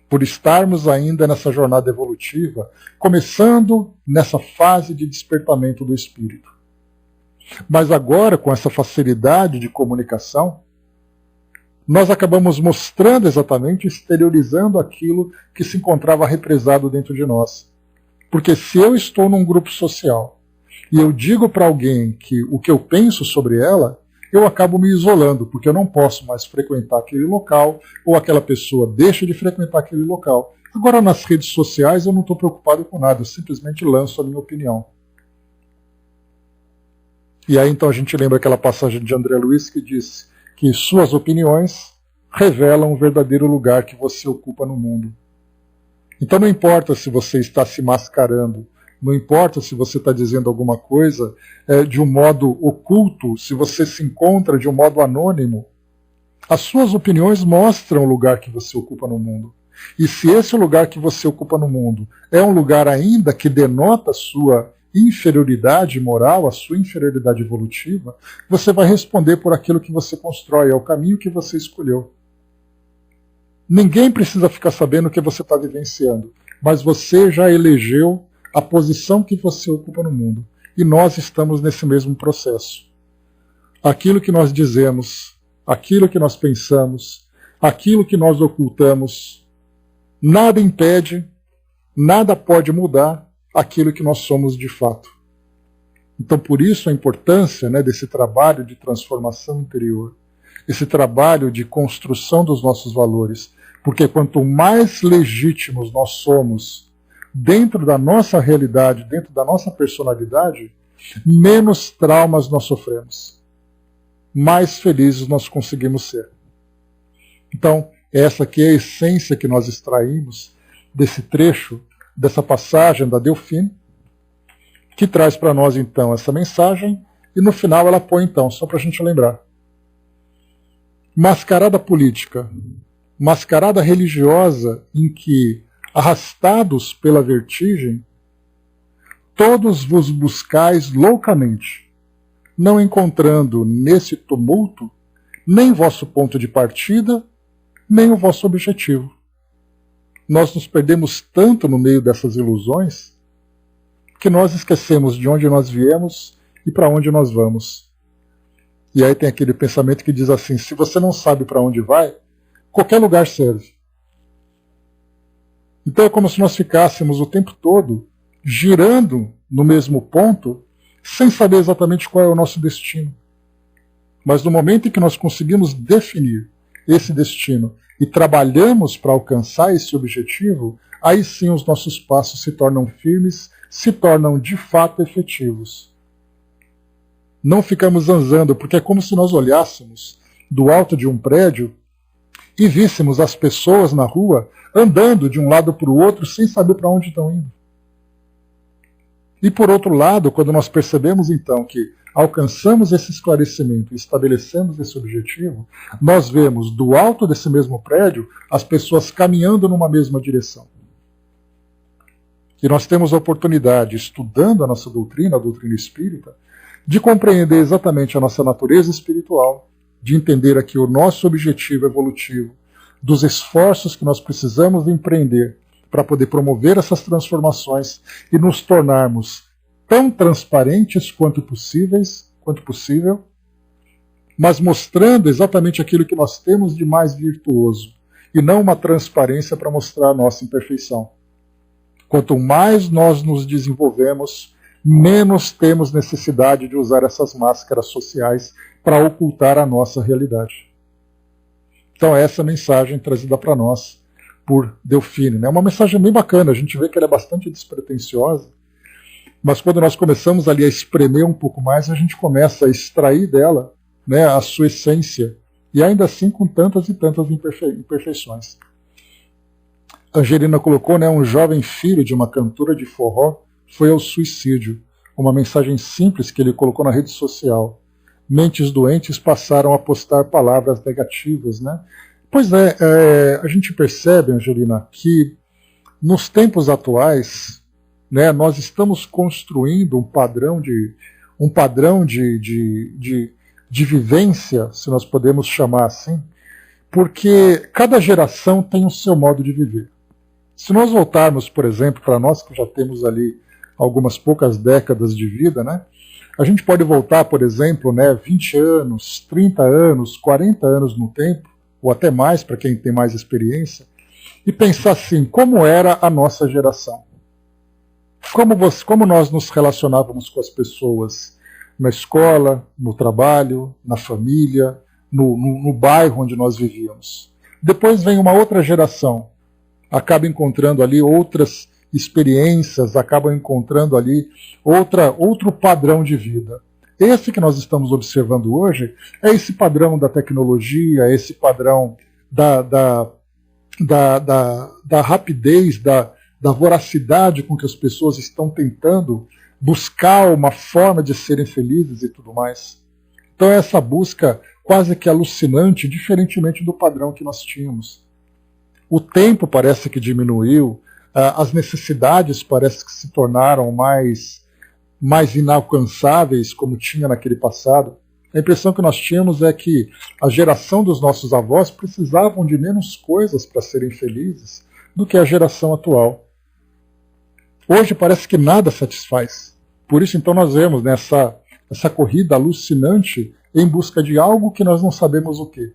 Por estarmos ainda nessa jornada evolutiva, começando nessa fase de despertamento do espírito. Mas agora, com essa facilidade de comunicação, nós acabamos mostrando exatamente, exteriorizando aquilo que se encontrava represado dentro de nós. Porque se eu estou num grupo social e eu digo para alguém que o que eu penso sobre ela, eu acabo me isolando, porque eu não posso mais frequentar aquele local, ou aquela pessoa deixa de frequentar aquele local. Agora, nas redes sociais, eu não estou preocupado com nada, eu simplesmente lanço a minha opinião. E aí, então, a gente lembra aquela passagem de André Luiz que disse que suas opiniões revelam o verdadeiro lugar que você ocupa no mundo. Então, não importa se você está se mascarando, não importa se você está dizendo alguma coisa de um modo oculto, se você se encontra de um modo anônimo. As suas opiniões mostram o lugar que você ocupa no mundo. E se esse lugar que você ocupa no mundo é um lugar ainda que denota a sua inferioridade moral, a sua inferioridade evolutiva, você vai responder por aquilo que você constrói, é o caminho que você escolheu. Ninguém precisa ficar sabendo o que você está vivenciando, mas você já elegeu a posição que você ocupa no mundo. E nós estamos nesse mesmo processo. Aquilo que nós dizemos, aquilo que nós pensamos, aquilo que nós ocultamos, nada impede, nada pode mudar aquilo que nós somos de fato. Então, por isso a importância, desse trabalho de transformação interior, esse trabalho de construção dos nossos valores, porque quanto mais legítimos nós somos dentro da nossa realidade, dentro da nossa personalidade, menos traumas nós sofremos, mais felizes nós conseguimos ser. Então, essa aqui é a essência que nós extraímos desse trecho, dessa passagem da Delphine, que traz para nós então essa mensagem, e no final ela põe então, só para a gente lembrar: mascarada política, mascarada religiosa, em que, arrastados pela vertigem, todos vos buscais loucamente, não encontrando nesse tumulto nem vosso ponto de partida, nem o vosso objetivo. Nós nos perdemos tanto no meio dessas ilusões que nós esquecemos de onde nós viemos e para onde nós vamos. E aí tem aquele pensamento que diz assim: se você não sabe para onde vai, qualquer lugar serve. Então é como se nós ficássemos o tempo todo girando no mesmo ponto, sem saber exatamente qual é o nosso destino. Mas no momento em que nós conseguimos definir esse destino e trabalhamos para alcançar esse objetivo, aí sim os nossos passos se tornam firmes, se tornam de fato efetivos. Não ficamos zanzando, porque é como se nós olhássemos do alto de um prédio e víssemos as pessoas na rua andando de um lado para o outro sem saber para onde estão indo. E por outro lado, quando nós percebemos então que alcançamos esse esclarecimento e estabelecemos esse objetivo, nós vemos do alto desse mesmo prédio as pessoas caminhando numa mesma direção. E nós temos a oportunidade, estudando a nossa doutrina, a doutrina espírita, de compreender exatamente a nossa natureza espiritual, de entender aqui o nosso objetivo evolutivo, dos esforços que nós precisamos empreender para poder promover essas transformações e nos tornarmos tão transparentes quanto possível, mas mostrando exatamente aquilo que nós temos de mais virtuoso, e não uma transparência para mostrar a nossa imperfeição. Quanto mais nós nos desenvolvemos, menos temos necessidade de usar essas máscaras sociais para ocultar a nossa realidade. Então essa é a mensagem trazida para nós por Delphine. É uma mensagem bem bacana, a gente vê que ela é bastante despretensiosa, mas quando nós começamos ali a espremer um pouco mais, a gente começa a extrair dela a sua essência, e ainda assim com tantas e tantas imperfeições. Angelina colocou, um jovem filho de uma cantora de forró foi ao suicídio. Uma mensagem simples que ele colocou na rede social. Mentes doentes passaram a postar palavras negativas, Pois é, a gente percebe, Angelina, que nos tempos atuais, nós estamos construindo um padrão de vivência, se nós podemos chamar assim, porque cada geração tem o seu modo de viver. Se nós voltarmos, por exemplo, para nós que já temos ali algumas poucas décadas de vida, né, a gente pode voltar, por exemplo, 20 anos, 30 anos, 40 anos no tempo, ou até mais para quem tem mais experiência, e pensar assim, como era a nossa geração? Como nós nos relacionávamos com as pessoas na escola, no trabalho, na família, no bairro onde nós vivíamos. Depois vem uma outra geração, acaba encontrando ali outras experiências, acaba encontrando ali outro padrão de vida. Esse que nós estamos observando hoje é esse padrão da tecnologia, esse padrão da rapidez, da voracidade com que as pessoas estão tentando buscar uma forma de serem felizes e tudo mais. Então essa busca quase que alucinante, diferentemente do padrão que nós tínhamos. O tempo parece que diminuiu, as necessidades parece que se tornaram mais inalcançáveis, como tinha naquele passado. A impressão que nós tínhamos é que a geração dos nossos avós precisavam de menos coisas para serem felizes do que a geração atual. Hoje parece que nada satisfaz. Por isso, então, nós vemos essa corrida alucinante em busca de algo que nós não sabemos o que.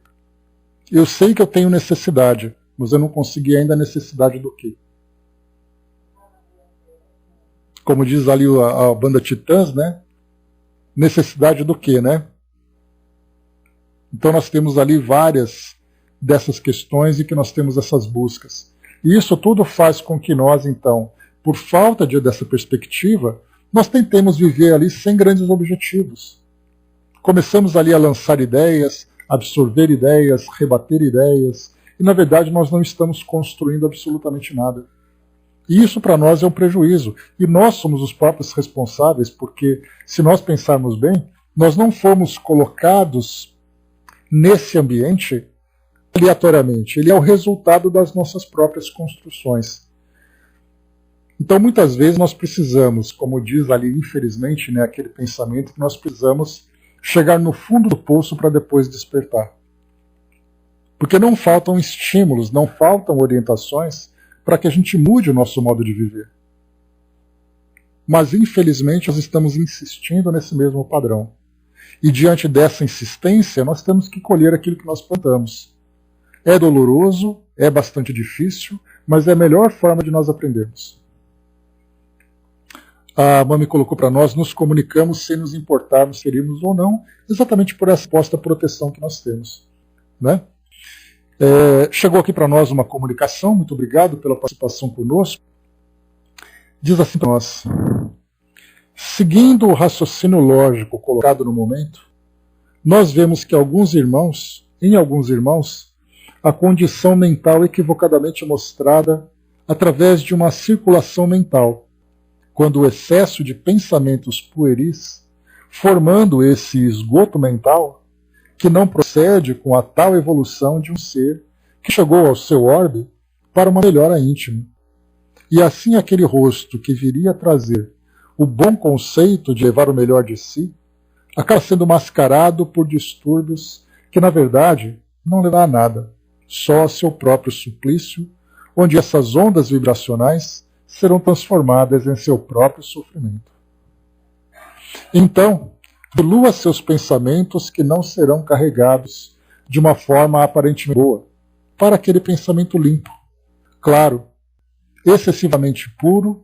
Eu sei que eu tenho necessidade, mas eu não consegui ainda a necessidade do quê? Como diz ali a banda Titãs, né? Necessidade do quê, né? Então nós temos ali várias dessas questões e que nós temos essas buscas. E isso tudo faz com que nós, então, por falta dessa perspectiva, nós tentemos viver ali sem grandes objetivos. Começamos ali a lançar ideias, absorver ideias, rebater ideias, e na verdade nós não estamos construindo absolutamente nada. E isso para nós é um prejuízo. E nós somos os próprios responsáveis, porque se nós pensarmos bem, nós não fomos colocados nesse ambiente aleatoriamente. Ele é o resultado das nossas próprias construções. Então muitas vezes nós precisamos, como diz ali infelizmente, né, aquele pensamento que nós precisamos chegar no fundo do poço para depois despertar. Porque não faltam estímulos, não faltam orientações para que a gente mude o nosso modo de viver. Mas, infelizmente, nós estamos insistindo nesse mesmo padrão. E, diante dessa insistência, nós temos que colher aquilo que nós plantamos. É doloroso, é bastante difícil, mas é a melhor forma de nós aprendermos. A Mami colocou para nós, nos comunicamos sem nos importarmos se iríamos ou não, exatamente por essa suposta proteção que nós temos. Né? Chegou aqui para nós uma comunicação, muito obrigado pela participação conosco. Diz assim para nós: seguindo o raciocínio lógico colocado no momento, nós vemos que em alguns irmãos, a condição mental equivocadamente mostrada através de uma circulação mental, quando o excesso de pensamentos pueris, formando esse esgoto mental, que não procede com a tal evolução de um ser que chegou ao seu orbe para uma melhora íntima. E assim aquele rosto que viria a trazer o bom conceito de levar o melhor de si, acaba sendo mascarado por distúrbios que, na verdade, não levam a nada, só a seu próprio suplício, onde essas ondas vibracionais serão transformadas em seu próprio sofrimento. Então, dilua seus pensamentos que não serão carregados de uma forma aparentemente boa, para aquele pensamento limpo, claro, excessivamente puro,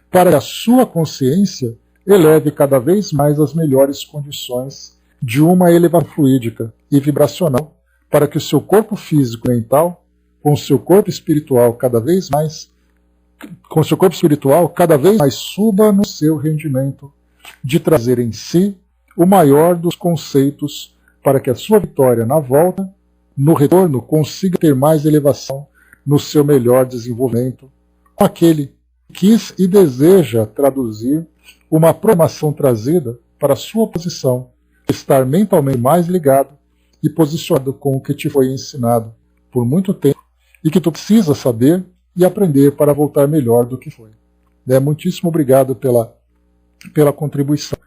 para que a sua consciência eleve cada vez mais as melhores condições de uma elevação fluídica e vibracional, para que o seu corpo físico e mental, com o seu corpo espiritual cada vez mais suba no seu rendimento de trazer em si o maior dos conceitos, para que a sua vitória na volta, no retorno, consiga ter mais elevação no seu melhor desenvolvimento, com aquele que quis e deseja traduzir uma programação trazida para a sua posição, estar mentalmente mais ligado e posicionado com o que te foi ensinado por muito tempo e que tu precisa saber e aprender para voltar melhor do que foi. Muitíssimo obrigado pela contribuição.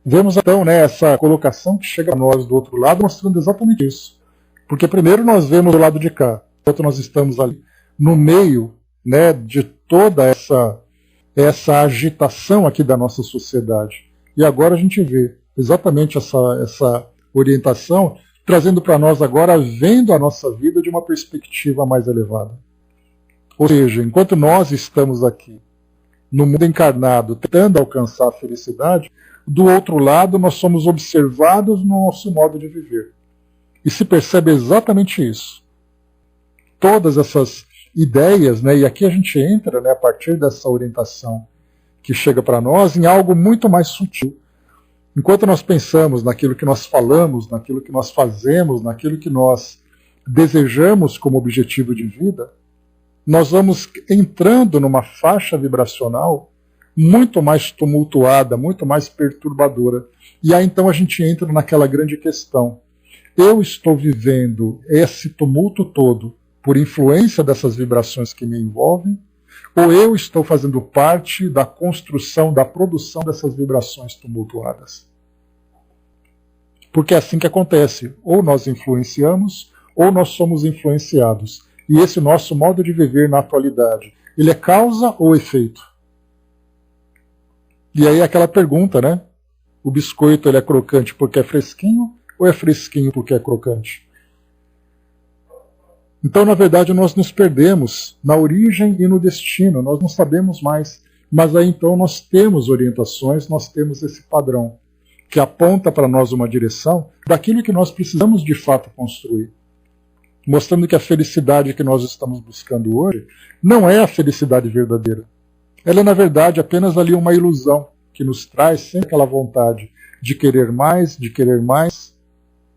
Vemos então essa colocação que chega a nós do outro lado, mostrando exatamente isso. Porque primeiro nós vemos do lado de cá, enquanto nós estamos ali no meio, né, de toda essa agitação aqui da nossa sociedade. E agora a gente vê exatamente essa orientação trazendo para nós agora, vendo a nossa vida de uma perspectiva mais elevada. Ou seja, enquanto nós estamos aqui no mundo encarnado tentando alcançar a felicidade, do outro lado nós somos observados no nosso modo de viver. E se percebe exatamente isso. Todas essas ideias, né, e aqui a gente entra, né, a partir dessa orientação que chega para nós, em algo muito mais sutil. Enquanto nós pensamos naquilo que nós falamos, naquilo que nós fazemos, naquilo que nós desejamos como objetivo de vida, nós vamos entrando numa faixa vibracional muito mais tumultuada, muito mais perturbadora. E aí então a gente entra naquela grande questão. Eu estou vivendo esse tumulto todo por influência dessas vibrações que me envolvem, ou eu estou fazendo parte da construção, da produção dessas vibrações tumultuadas? Porque é assim que acontece. Ou nós influenciamos, ou nós somos influenciados. E esse nosso modo de viver na atualidade, ele é causa ou efeito? E aí aquela pergunta, né? O biscoito ele é crocante porque é fresquinho, ou é fresquinho porque é crocante? Então, na verdade, nós nos perdemos na origem e no destino, nós não sabemos mais. Mas aí então nós temos orientações, nós temos esse padrão, que aponta para nós uma direção daquilo que nós precisamos de fato construir. Mostrando que a felicidade que nós estamos buscando hoje não é a felicidade verdadeira. Ela é, na verdade, apenas ali uma ilusão que nos traz sempre aquela vontade de querer mais,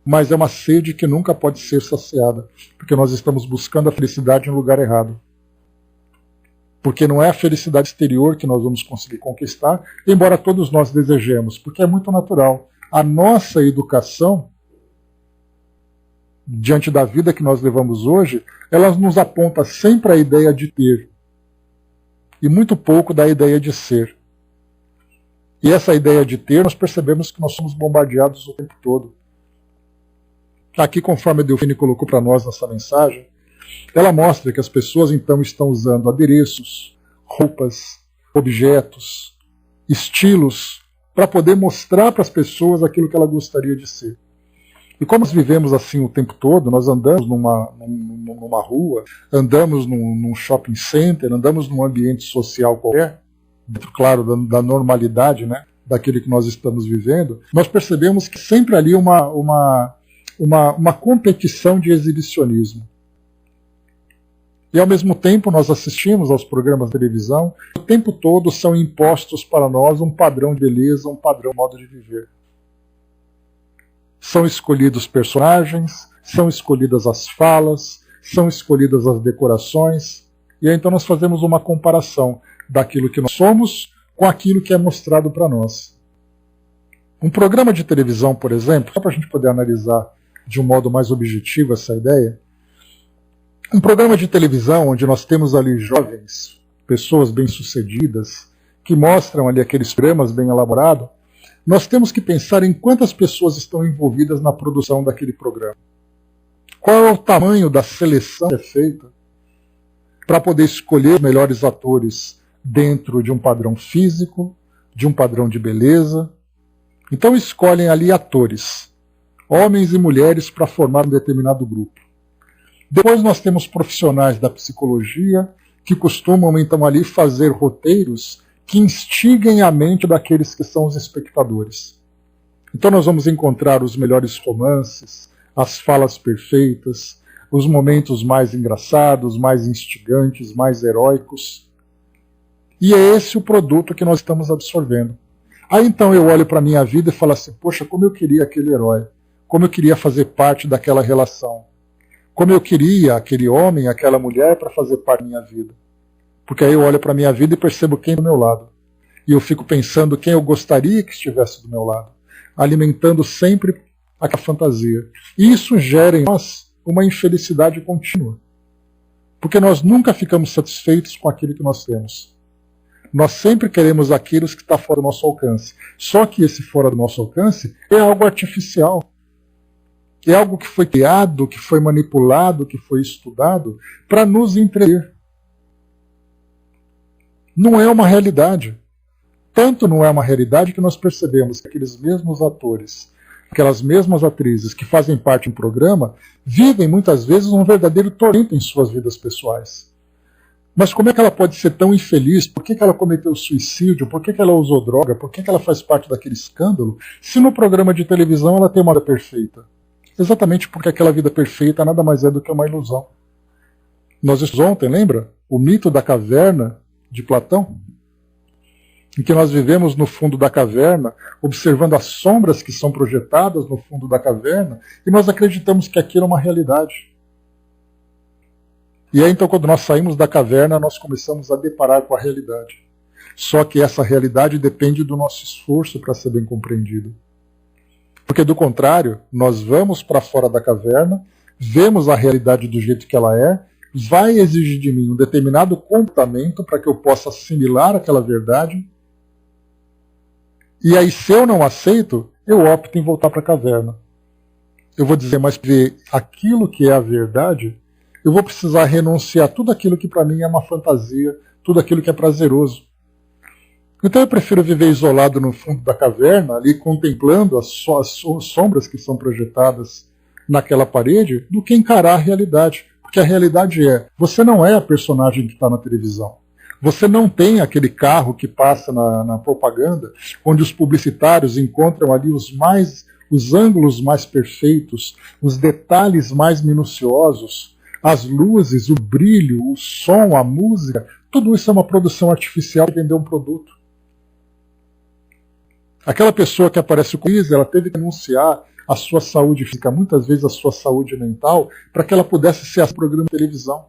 mas é uma sede que nunca pode ser saciada, porque nós estamos buscando a felicidade em lugar errado. Porque não é a felicidade exterior que nós vamos conseguir conquistar, embora todos nós desejemos, porque é muito natural. A nossa educação, diante da vida que nós levamos hoje, ela nos aponta sempre a ideia de ter, e muito pouco da ideia de ser. E essa ideia de ter, nós percebemos que nós somos bombardeados o tempo todo. Aqui, conforme a Delfine colocou para nós nessa mensagem, ela mostra que as pessoas então estão usando adereços, roupas, objetos, estilos, para poder mostrar para as pessoas aquilo que ela gostaria de ser. E como nós vivemos assim o tempo todo, nós andamos numa rua, andamos num shopping center, andamos num ambiente social qualquer, dentro, claro, da normalidade, né, daquilo que nós estamos vivendo, nós percebemos que sempre ali uma competição de exibicionismo. E ao mesmo tempo nós assistimos aos programas de televisão, o tempo todo são impostos para nós um padrão de beleza, um padrão modo de viver. São escolhidos personagens, são escolhidas as falas, são escolhidas as decorações, e aí então nós fazemos uma comparação daquilo que nós somos com aquilo que é mostrado para nós. Um programa de televisão, por exemplo, só para a gente poder analisar de um modo mais objetivo essa ideia, um programa de televisão onde nós temos ali jovens, pessoas bem-sucedidas, que mostram ali aqueles programas bem elaborados, nós temos que pensar em quantas pessoas estão envolvidas na produção daquele programa. Qual é o tamanho da seleção que é feita para poder escolher os melhores atores dentro de um padrão físico, de um padrão de beleza. Então escolhem ali atores, homens e mulheres, para formar um determinado grupo. Depois nós temos profissionais da psicologia que costumam então ali fazer roteiros que instiguem a mente daqueles que são os espectadores. Então nós vamos encontrar os melhores romances, as falas perfeitas, os momentos mais engraçados, mais instigantes, mais heróicos. E é esse o produto que nós estamos absorvendo. Aí então eu olho para a minha vida e falo assim, poxa, como eu queria aquele herói, como eu queria fazer parte daquela relação, como eu queria aquele homem, aquela mulher para fazer parte da minha vida. Porque aí eu olho para a minha vida e percebo quem é do meu lado. E eu fico pensando quem eu gostaria que estivesse do meu lado, alimentando sempre aquela fantasia. E isso gera em nós uma infelicidade contínua. Porque nós nunca ficamos satisfeitos com aquilo que nós temos. Nós sempre queremos aquilo que está fora do nosso alcance. Só que esse fora do nosso alcance é algo artificial. É algo que foi criado, que foi manipulado, que foi estudado para nos entreter. Não é uma realidade. Tanto não é uma realidade que nós percebemos que aqueles mesmos atores, aquelas mesmas atrizes que fazem parte do programa, vivem muitas vezes um verdadeiro tormento em suas vidas pessoais. Mas como é que ela pode ser tão infeliz? Por que ela cometeu suicídio? Por que ela usou droga? Por que ela faz parte daquele escândalo? Se no programa de televisão ela tem uma vida perfeita. Exatamente porque aquela vida perfeita nada mais é do que uma ilusão. Nós estudamos ontem, lembra? O mito da caverna de Platão? Em que nós vivemos no fundo da caverna, observando as sombras que são projetadas no fundo da caverna, e nós acreditamos que aquilo é uma realidade. E aí então, quando nós saímos da caverna, nós começamos a deparar com a realidade. Só que essa realidade depende do nosso esforço para ser bem compreendido. Porque do contrário, nós vamos para fora da caverna, vemos a realidade do jeito que ela é, vai exigir de mim um determinado comportamento para que eu possa assimilar aquela verdade. E aí, se eu não aceito, eu opto em voltar para a caverna. Eu vou dizer, mas ver aquilo que é a verdade, eu vou precisar renunciar a tudo aquilo que para mim é uma fantasia, tudo aquilo que é prazeroso. Então eu prefiro viver isolado no fundo da caverna, ali contemplando as sombras que são projetadas naquela parede, do que encarar a realidade. Porque a realidade é, você não é a personagem que está na televisão. Você não tem aquele carro que passa na propaganda, onde os publicitários encontram ali os ângulos mais perfeitos, os detalhes mais minuciosos, as luzes, o brilho, o som, a música. Tudo isso é uma produção artificial para vender um produto. Aquela pessoa que aparece com crise, ela teve que anunciar a sua saúde física, muitas vezes a sua saúde mental, para que ela pudesse ser um programa de televisão.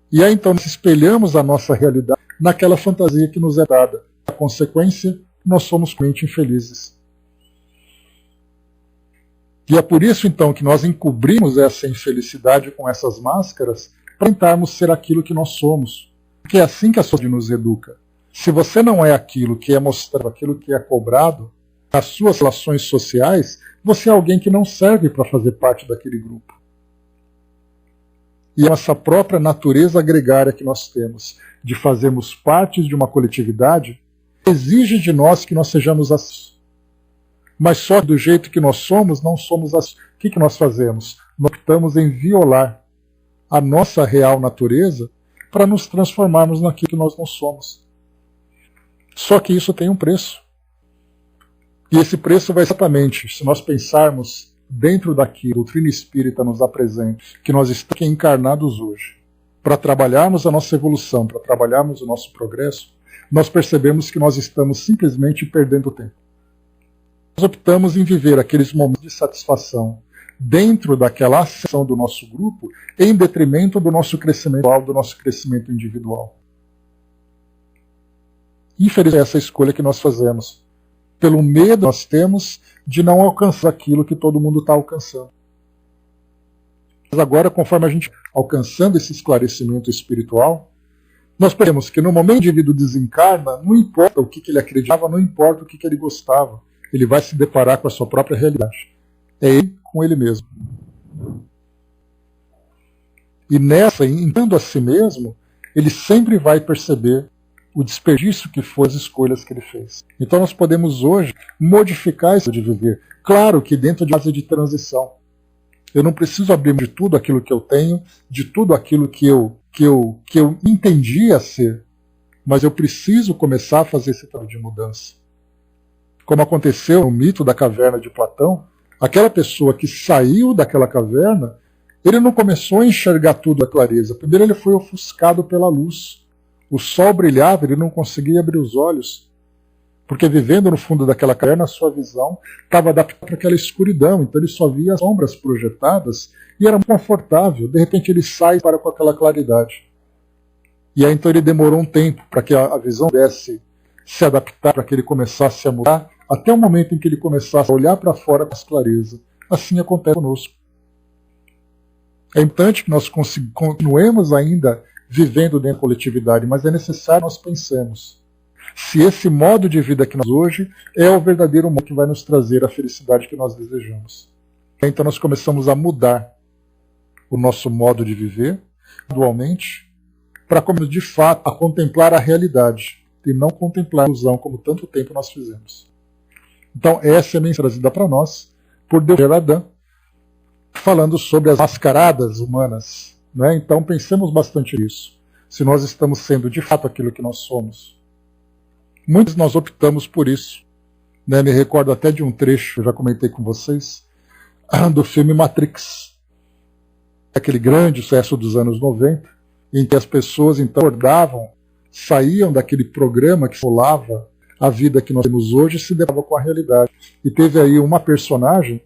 E aí então nós espelhamos a nossa realidade naquela fantasia que nos é dada. A consequência, nós somos realmente infelizes. E é por isso então que nós encobrimos essa infelicidade com essas máscaras para tentarmos ser aquilo que nós somos. Porque é assim que a sociedade nos educa. Se você não é aquilo que é mostrado, aquilo que é cobrado, nas suas relações sociais, você é alguém que não serve para fazer parte daquele grupo. E a nossa própria natureza gregária que nós temos, de fazermos parte de uma coletividade, exige de nós que nós sejamos assim. Mas só do jeito que nós somos, não somos assim. O que nós fazemos? Nós optamos em violar a nossa real natureza para nos transformarmos naquilo que nós não somos. Só que isso tem um preço. E esse preço vai exatamente, se nós pensarmos dentro daquilo que a doutrina espírita nos apresenta, que nós estamos encarnados hoje, para trabalharmos a nossa evolução, para trabalharmos o nosso progresso, nós percebemos que nós estamos simplesmente perdendo tempo. Nós optamos em viver aqueles momentos de satisfação dentro daquela ação do nosso grupo, em detrimento do nosso crescimento individual. Infelizmente, essa é a escolha que nós fazemos. Pelo medo que nós temos de não alcançar aquilo que todo mundo está alcançando. Mas agora, conforme a gente alcançando esse esclarecimento espiritual, nós percebemos que no momento que o indivíduo desencarna, não importa o que ele acreditava, não importa o que ele gostava. Ele vai se deparar com a sua própria realidade. É ele com ele mesmo. E nessa, entrando a si mesmo, ele sempre vai perceber o desperdício que foi as escolhas que ele fez. Então nós podemos hoje modificar isso de viver. Claro que dentro de fase de transição. Eu não preciso abrir de tudo aquilo que eu tenho, de tudo aquilo que eu entendia ser, mas eu preciso começar a fazer esse trabalho de mudança. Como aconteceu no mito da caverna de Platão, aquela pessoa que saiu daquela caverna, ele não começou a enxergar tudo à clareza. Primeiro ele foi ofuscado pela luz. O sol brilhava, ele não conseguia abrir os olhos, porque vivendo no fundo daquela caverna, a sua visão estava adaptada para aquela escuridão, então ele só via as sombras projetadas e era muito confortável. De repente ele sai para com aquela claridade. E aí então ele demorou um tempo para que a visão pudesse se adaptar, para que ele começasse a mudar, até o momento em que ele começasse a olhar para fora com mais clareza. Assim acontece conosco. É importante que nós continuemos ainda vivendo dentro da coletividade, mas é necessário que nós pensemos se esse modo de vida que nós hoje é o verdadeiro modo que vai nos trazer a felicidade que nós desejamos. Então nós começamos a mudar o nosso modo de viver, gradualmente, para começar de fato a contemplar a realidade e não contemplar a ilusão como tanto tempo nós fizemos. Então essa é a mensagem trazida para nós por Deus Adão, falando sobre as mascaradas humanas. Né? Então pensemos bastante nisso. Se nós estamos sendo de fato aquilo que nós somos. Muitos nós optamos por isso. Né? Me recordo até de um trecho, eu já comentei com vocês, do filme Matrix. Aquele grande sucesso dos anos 90, em que as pessoas então acordavam, saíam daquele programa que falava a vida que nós temos hoje e se deparava com a realidade. E teve aí uma personagem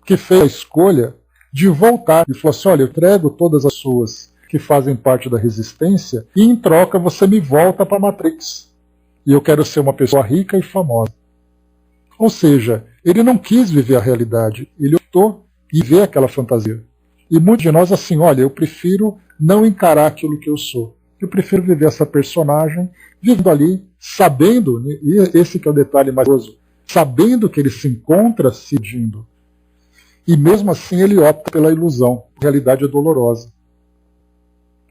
que fez a escolha de voltar e falou assim, olha, eu entrego todas as pessoas que fazem parte da resistência e em troca você me volta para a Matrix. E eu quero ser uma pessoa rica e famosa. Ou seja, ele não quis viver a realidade, ele optou em ver aquela fantasia. E muitos de nós assim, olha, eu prefiro não encarar aquilo que eu sou. Eu prefiro viver essa personagem, vivendo ali, sabendo, e esse que é o detalhe mais curioso, sabendo que ele se encontra se iludindo. E mesmo assim ele opta pela ilusão. A realidade é dolorosa.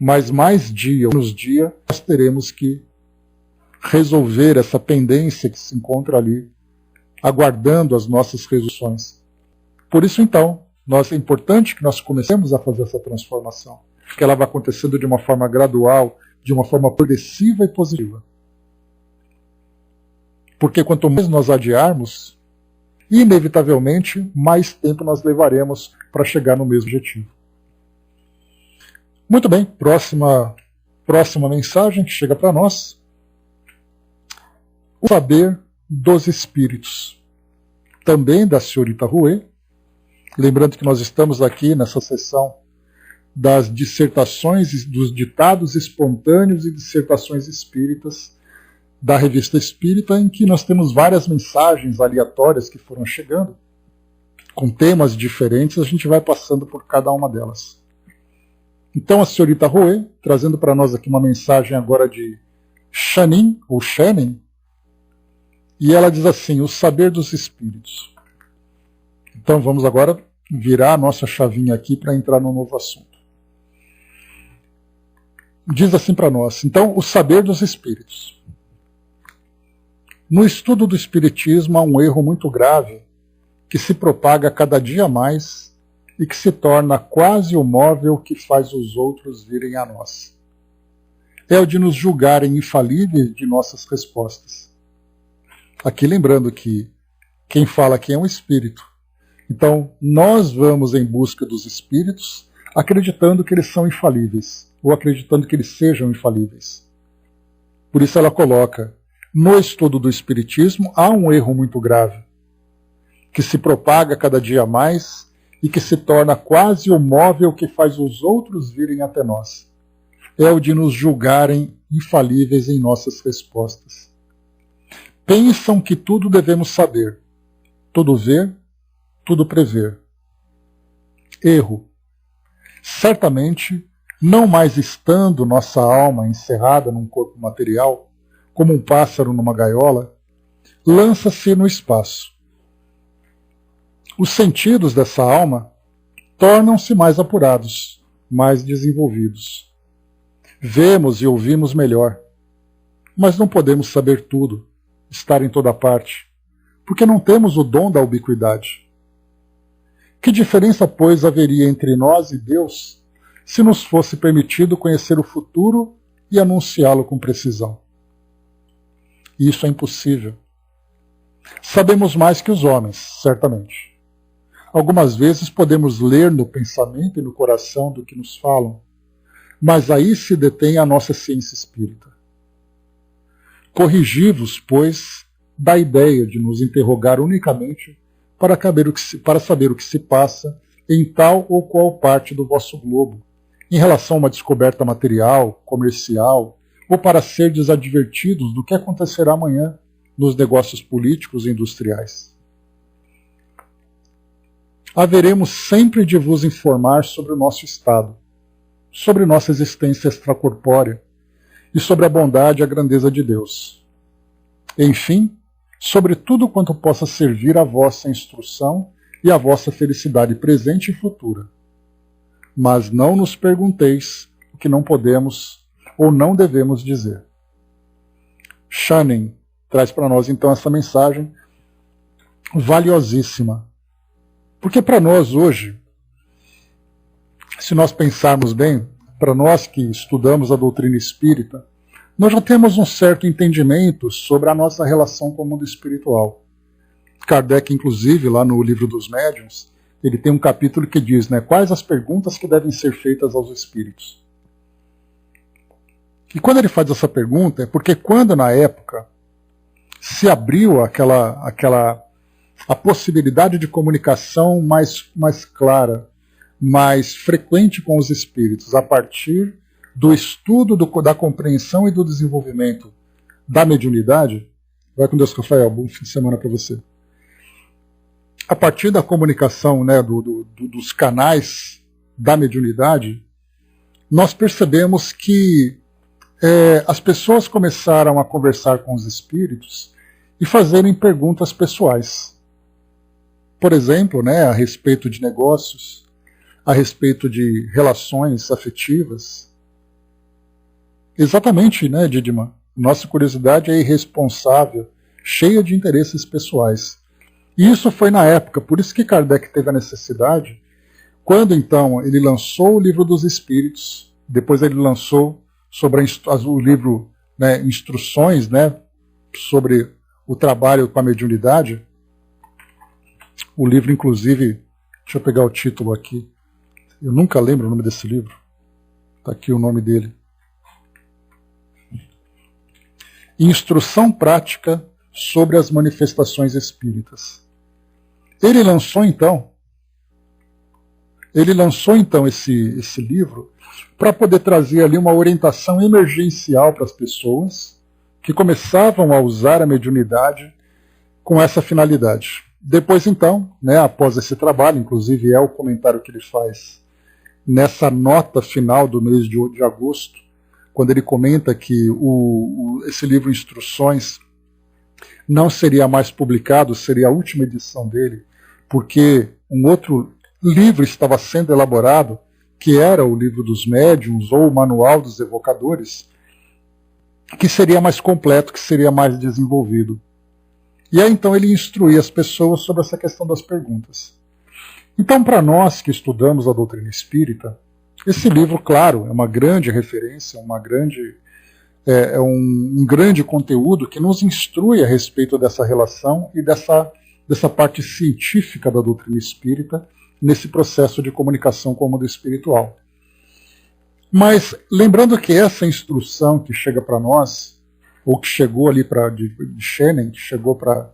Mas mais dia, menos dia, nós teremos que resolver essa pendência que se encontra ali, aguardando as nossas resoluções. Por isso, então, é importante que nós comecemos a fazer essa transformação, que ela vai acontecendo de uma forma gradual, de uma forma progressiva e positiva. Porque quanto mais nós adiarmos, inevitavelmente, mais tempo nós levaremos para chegar no mesmo objetivo. Muito bem, próxima mensagem que chega para nós. O saber dos espíritos. Também da senhorita Rouet. Lembrando que nós estamos aqui nessa sessão das dissertações, dos ditados espontâneos e dissertações espíritas da Revista Espírita, em que nós temos várias mensagens aleatórias que foram chegando, com temas diferentes, a gente vai passando por cada uma delas. Então a senhorita Rouet, trazendo para nós aqui uma mensagem agora de Shanin, ou Shannon, e ela diz assim, o saber dos espíritos. Então vamos agora virar a nossa chavinha aqui para entrar num novo assunto. Diz assim para nós, então, o saber dos espíritos. No estudo do espiritismo há um erro muito grave que se propaga cada dia mais e que se torna quase o móvel que faz os outros virem a nós. É o de nos julgarem infalíveis de nossas respostas. Aqui lembrando que quem fala aqui é um espírito. Então, nós vamos em busca dos espíritos acreditando que eles são infalíveis, ou acreditando que eles sejam infalíveis. Por isso ela coloca, no estudo do espiritismo há um erro muito grave, que se propaga cada dia mais e que se torna quase o móvel que faz os outros virem até nós. É o de nos julgarem infalíveis em nossas respostas. Pensam que tudo devemos saber, tudo ver, tudo prever. Erro. Certamente, não mais estando nossa alma encerrada num corpo material, como um pássaro numa gaiola, lança-se no espaço. Os sentidos dessa alma tornam-se mais apurados, mais desenvolvidos. Vemos e ouvimos melhor, mas não podemos saber tudo, estar em toda parte, porque não temos o dom da ubiquidade. Que diferença, pois, haveria entre nós e Deus se nos fosse permitido conhecer o futuro e anunciá-lo com precisão? Isso é impossível. Sabemos mais que os homens, certamente. Algumas vezes podemos ler no pensamento e no coração do que nos falam, mas aí se detém a nossa ciência espírita. Corrigi-vos, pois, da ideia de nos interrogar unicamente para saber o que se passa em tal ou qual parte do vosso globo, em relação a uma descoberta material, comercial, ou para ser desadvertidos do que acontecerá amanhã nos negócios políticos e industriais. Haveremos sempre de vos informar sobre o nosso estado, sobre nossa existência extracorpórea e sobre a bondade e a grandeza de Deus. Enfim, sobre tudo quanto possa servir à vossa instrução e a vossa felicidade presente e futura. Mas não nos pergunteis o que não podemos ou não devemos dizer. Shannon traz para nós então essa mensagem valiosíssima. Porque para nós hoje, se nós pensarmos bem, para nós que estudamos a doutrina espírita, nós já temos um certo entendimento sobre a nossa relação com o mundo espiritual. Kardec, inclusive, lá no Livro dos Médiuns, ele tem um capítulo que diz, né, quais as perguntas que devem ser feitas aos espíritos. E quando ele faz essa pergunta, é porque quando na época se abriu a possibilidade de comunicação mais clara, mais frequente com os espíritos, a partir do estudo, da compreensão e do desenvolvimento da mediunidade. Vai com Deus, Rafael, bom fim de semana para você. A partir da comunicação, né, dos canais da mediunidade, nós percebemos que as pessoas começaram a conversar com os espíritos e fazerem perguntas pessoais. Por exemplo, né, a respeito de negócios, a respeito de relações afetivas. Exatamente, né, Didima? Nossa curiosidade é irresponsável, cheia de interesses pessoais. E isso foi na época, por isso que Kardec teve a necessidade, quando então ele lançou o Livro dos Espíritos, depois ele lançou sobre o livro, né, Instruções, né, sobre o trabalho com a mediunidade. O livro, inclusive, deixa eu pegar o título aqui, eu nunca lembro o nome desse livro, está aqui o nome dele. Instrução Prática sobre as Manifestações Espíritas. Ele lançou então esse livro para poder trazer ali uma orientação emergencial para as pessoas que começavam a usar a mediunidade com essa finalidade. Depois então, né, após esse trabalho, inclusive é o comentário que ele faz nessa nota final do mês de agosto, quando ele comenta que esse livro Instruções não seria mais publicado, seria a última edição dele, porque um outro livro estava sendo elaborado, que era o Livro dos Médiuns ou o Manual dos Evocadores, que seria mais completo, que seria mais desenvolvido. E aí então ele instruía as pessoas sobre essa questão das perguntas. Então, para nós que estudamos a doutrina espírita, esse livro, claro, é uma grande referência, um grande conteúdo que nos instrui a respeito dessa relação e dessa parte científica da doutrina espírita nesse processo de comunicação com o mundo espiritual. Mas lembrando que essa instrução que chega para nós, ou que chegou ali de Shannon, que chegou para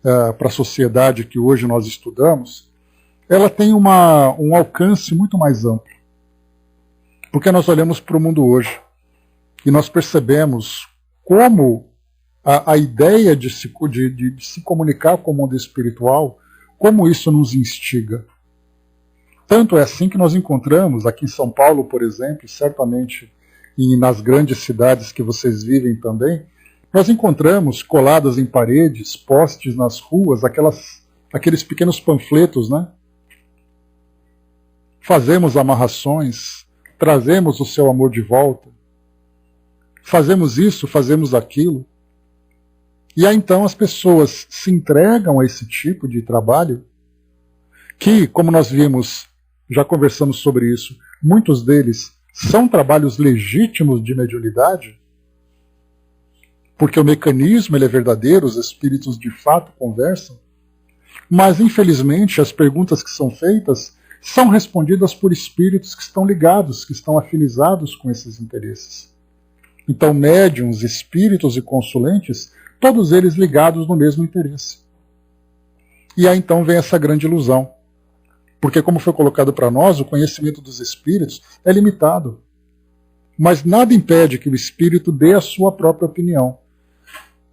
a sociedade que hoje nós estudamos, ela tem um alcance muito mais amplo. Porque nós olhamos para o mundo hoje e nós percebemos como a ideia de se comunicar com o mundo espiritual, como isso nos instiga. Tanto é assim que nós encontramos aqui em São Paulo, por exemplo, certamente e nas grandes cidades que vocês vivem também, nós encontramos coladas em paredes, postes nas ruas, aqueles pequenos panfletos, né? Fazemos amarrações, trazemos o seu amor de volta, fazemos isso, fazemos aquilo. E aí então as pessoas se entregam a esse tipo de trabalho, que, como nós vimos, já conversamos sobre isso, muitos deles são trabalhos legítimos de mediunidade, porque o mecanismo ele é verdadeiro, os espíritos de fato conversam, mas infelizmente as perguntas que são feitas são respondidas por espíritos que estão ligados, que estão afinizados com esses interesses. Então médiuns, espíritos e consulentes, todos eles ligados no mesmo interesse. E aí então vem essa grande ilusão. Porque, como foi colocado para nós, o conhecimento dos espíritos é limitado. Mas nada impede que o espírito dê a sua própria opinião.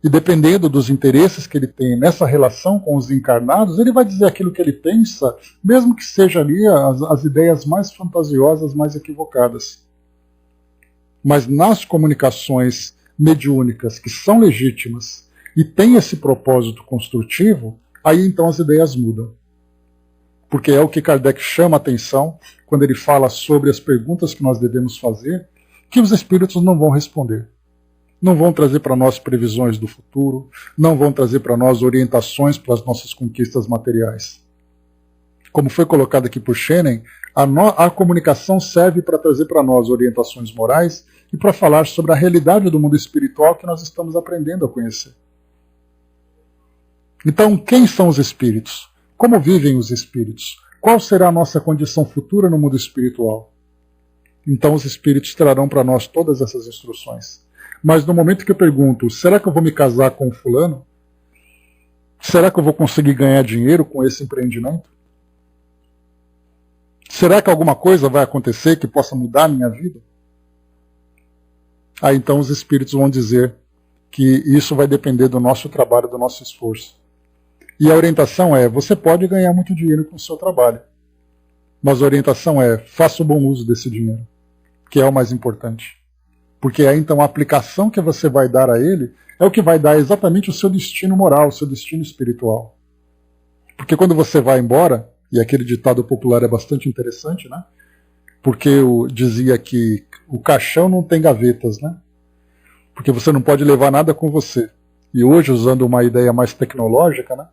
E dependendo dos interesses que ele tem nessa relação com os encarnados, ele vai dizer aquilo que ele pensa, mesmo que seja ali as ideias mais fantasiosas, mais equivocadas. Mas nas comunicações mediúnicas, que são legítimas e têm esse propósito construtivo, aí então as ideias mudam. porque é o que Kardec chama a atenção quando ele fala sobre as perguntas que nós devemos fazer, que os espíritos não vão responder. Não vão trazer para nós previsões do futuro, não vão trazer para nós orientações para as nossas conquistas materiais. Como foi colocado aqui por Schengen, a comunicação serve para trazer para nós orientações morais e para falar sobre a realidade do mundo espiritual que nós estamos aprendendo a conhecer. Então, quem são os espíritos? Como vivem os espíritos? Qual será a nossa condição futura no mundo espiritual? Então, os espíritos trarão para nós todas essas instruções. Mas no momento que eu pergunto, será que eu vou me casar com o fulano? Será que eu vou conseguir ganhar dinheiro com esse empreendimento? Será que alguma coisa vai acontecer que possa mudar a minha vida? Aí então os espíritos vão dizer que isso vai depender do nosso trabalho, do nosso esforço. E a orientação é, você pode ganhar muito dinheiro com o seu trabalho, mas a orientação é, faça o bom uso desse dinheiro, que é o mais importante. Porque aí então a aplicação que você vai dar a ele é o que vai dar exatamente o seu destino moral, o seu destino espiritual. Porque quando você vai embora, e aquele ditado popular é bastante interessante, né? Porque dizia que o caixão não tem gavetas, né? Porque você não pode levar nada com você. E hoje, usando uma ideia mais tecnológica, né?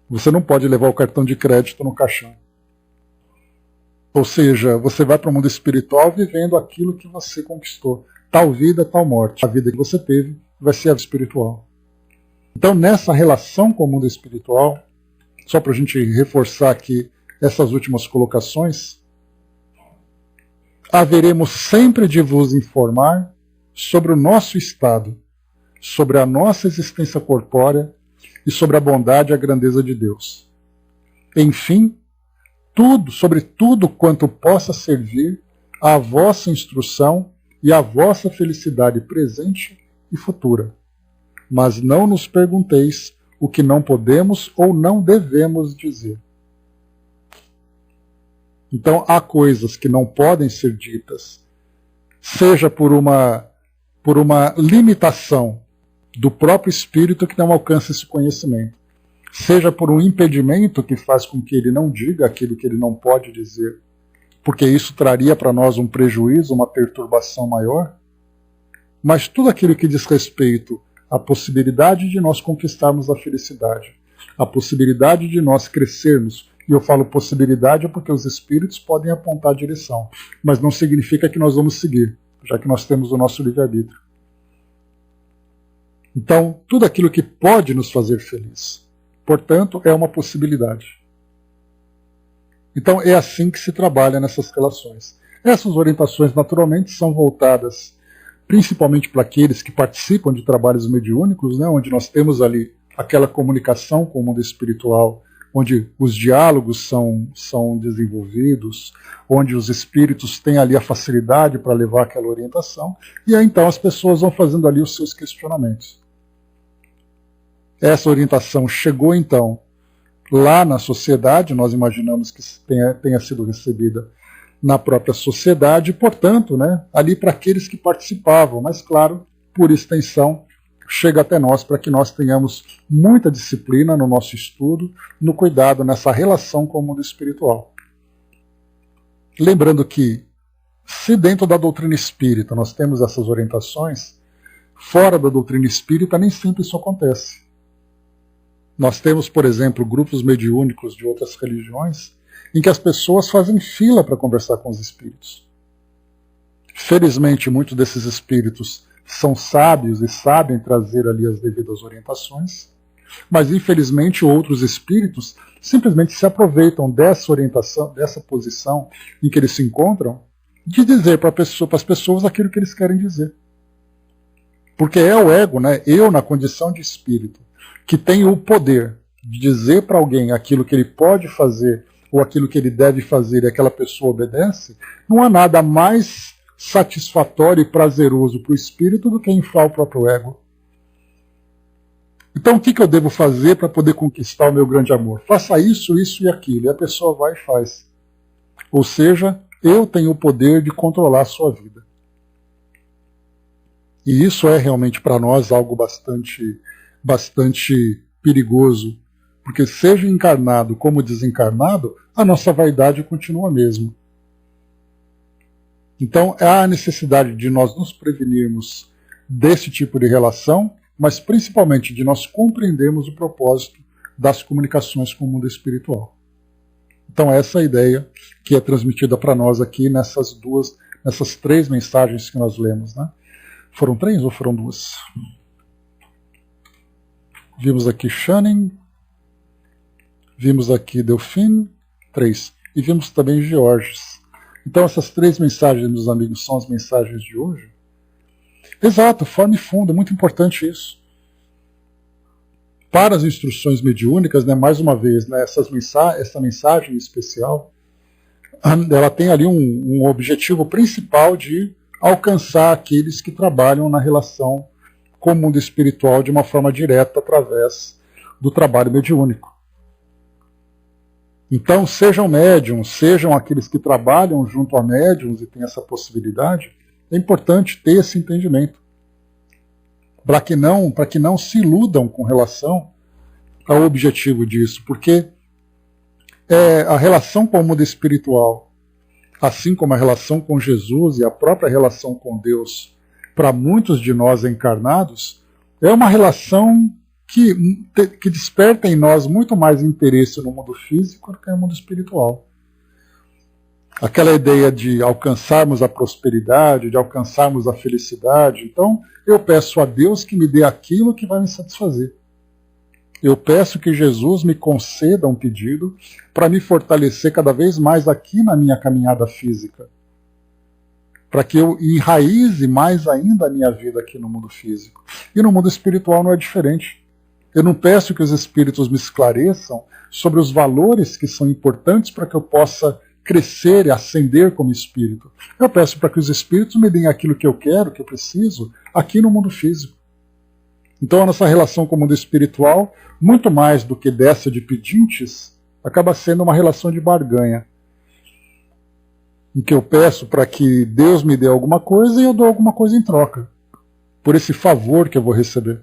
Você não pode levar o cartão de crédito no caixão. Ou seja, você vai para o mundo espiritual vivendo aquilo que você conquistou. Tal vida, tal morte. A vida que você teve vai ser a vida espiritual. Então, nessa relação com o mundo espiritual, só para a gente reforçar aqui essas últimas colocações, haveremos sempre de vos informar sobre o nosso estado, sobre a nossa existência corpórea e sobre a bondade e a grandeza de Deus. Enfim, sobre tudo quanto possa servir à vossa instrução e à vossa felicidade presente e futura. Mas não nos pergunteis o que não podemos ou não devemos dizer. Então há coisas que não podem ser ditas, seja por uma limitação do próprio espírito que não alcança esse conhecimento, seja por um impedimento que faz com que ele não diga aquilo que ele não pode dizer, porque isso traria para nós um prejuízo, uma perturbação maior, mas tudo aquilo que diz respeito à possibilidade de nós conquistarmos a felicidade, a possibilidade de nós crescermos. E eu falo possibilidade porque os espíritos podem apontar a direção, mas não significa que nós vamos seguir, já que nós temos o nosso livre-arbítrio. Então, tudo aquilo que pode nos fazer feliz, portanto, é uma possibilidade. Então, é assim que se trabalha nessas relações. Essas orientações, naturalmente, são voltadas principalmente para aqueles que participam de trabalhos mediúnicos, né, onde nós temos ali aquela comunicação com o mundo espiritual, onde os diálogos são desenvolvidos, onde os espíritos têm ali a facilidade para levar aquela orientação, e aí então as pessoas vão fazendo ali os seus questionamentos. Essa orientação chegou então lá na sociedade, nós imaginamos que tenha sido recebida na própria sociedade, portanto, né, ali para aqueles que participavam, mas claro, por extensão, chega até nós para que nós tenhamos muita disciplina no nosso estudo, no cuidado nessa relação com o mundo espiritual. Lembrando que, se dentro da doutrina espírita nós temos essas orientações, fora da doutrina espírita nem sempre isso acontece. Nós temos, por exemplo, grupos mediúnicos de outras religiões em que as pessoas fazem fila para conversar com os espíritos. Felizmente, muitos desses espíritos são sábios e sabem trazer ali as devidas orientações, mas infelizmente outros espíritos simplesmente se aproveitam dessa orientação, dessa posição em que eles se encontram, de dizer para as pessoas aquilo que eles querem dizer. Porque é o ego, né? Eu na condição de espírito, que tem o poder de dizer para alguém aquilo que ele pode fazer ou aquilo que ele deve fazer e aquela pessoa obedece, não há nada mais satisfatório e prazeroso para o espírito do que inflar o próprio ego. Então o que eu devo fazer para poder conquistar o meu grande amor? Faça isso, isso e aquilo. E a pessoa vai e faz. Ou seja, eu tenho o poder de controlar a sua vida. E isso é realmente para nós algo bastante perigoso, Porque seja encarnado como desencarnado, a nossa vaidade continua a mesma. Então, há a necessidade de nós nos prevenirmos desse tipo de relação, mas principalmente de nós compreendermos o propósito das comunicações com o mundo espiritual. Então, essa é a ideia que é transmitida para nós aqui nessas 3 mensagens que nós lemos, né? Foram 3 ou foram 2? Vimos aqui Channing, vimos aqui Delphine, 3, e vimos também Georges. Então essas 3 mensagens, meus amigos, são as mensagens de hoje. Exato, forma e fundo, é muito importante isso. Para as instruções mediúnicas, né, mais uma vez, né, essa mensagem especial, ela tem ali um objetivo principal de alcançar aqueles que trabalham na relação com o mundo espiritual de uma forma direta através do trabalho mediúnico. Então, sejam médiums, sejam aqueles que trabalham junto a médiums e têm essa possibilidade, é importante ter esse entendimento. Para que não se iludam com relação ao objetivo disso, porque a relação com o mundo espiritual, assim como a relação com Jesus e a própria relação com Deus, para muitos de nós encarnados, é uma relação que desperta em nós muito mais interesse no mundo físico do que no mundo espiritual. Aquela ideia de alcançarmos a prosperidade, de alcançarmos a felicidade. Então, eu peço a Deus que me dê aquilo que vai me satisfazer. Eu peço que Jesus me conceda um pedido para me fortalecer cada vez mais aqui na minha caminhada física. Para que eu enraize mais ainda a minha vida aqui no mundo físico. E no mundo espiritual não é diferente. Eu não peço que os espíritos me esclareçam sobre os valores que são importantes para que eu possa crescer e ascender como espírito. Eu peço para que os espíritos me deem aquilo que eu quero, que eu preciso, aqui no mundo físico. Então a nossa relação com o mundo espiritual, muito mais do que dessa de pedintes, acaba sendo uma relação de barganha. Em que eu peço para que Deus me dê alguma coisa e eu dou alguma coisa em troca, por esse favor que eu vou receber.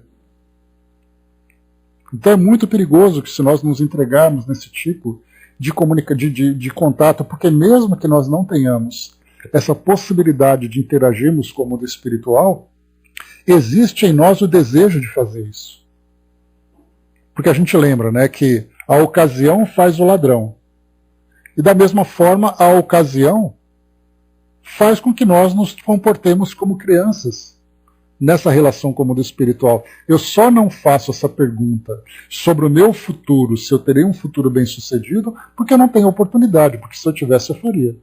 Então é muito perigoso que se nós nos entregarmos nesse tipo de contato, porque mesmo que nós não tenhamos essa possibilidade de interagirmos com o mundo espiritual, existe em nós o desejo de fazer isso. Porque a gente lembra, né, que a ocasião faz o ladrão. E da mesma forma, a ocasião faz com que nós nos comportemos como crianças nessa relação com o mundo espiritual. Eu só não faço essa pergunta sobre o meu futuro, se eu terei um futuro bem-sucedido, porque eu não tenho oportunidade, porque se eu tivesse eu faria.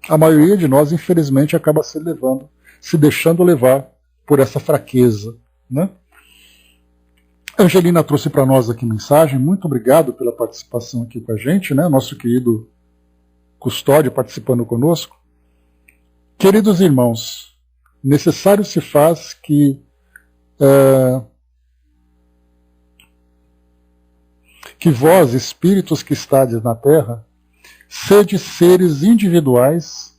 A maioria de nós, infelizmente, acaba se deixando levar por essa fraqueza, né? A Angelina trouxe para nós aqui mensagem. Muito obrigado pela participação aqui com a gente, né? Nosso querido Custódio participando conosco. Queridos irmãos, necessário se faz que vós, espíritos que estades na terra, sedes seres individuais,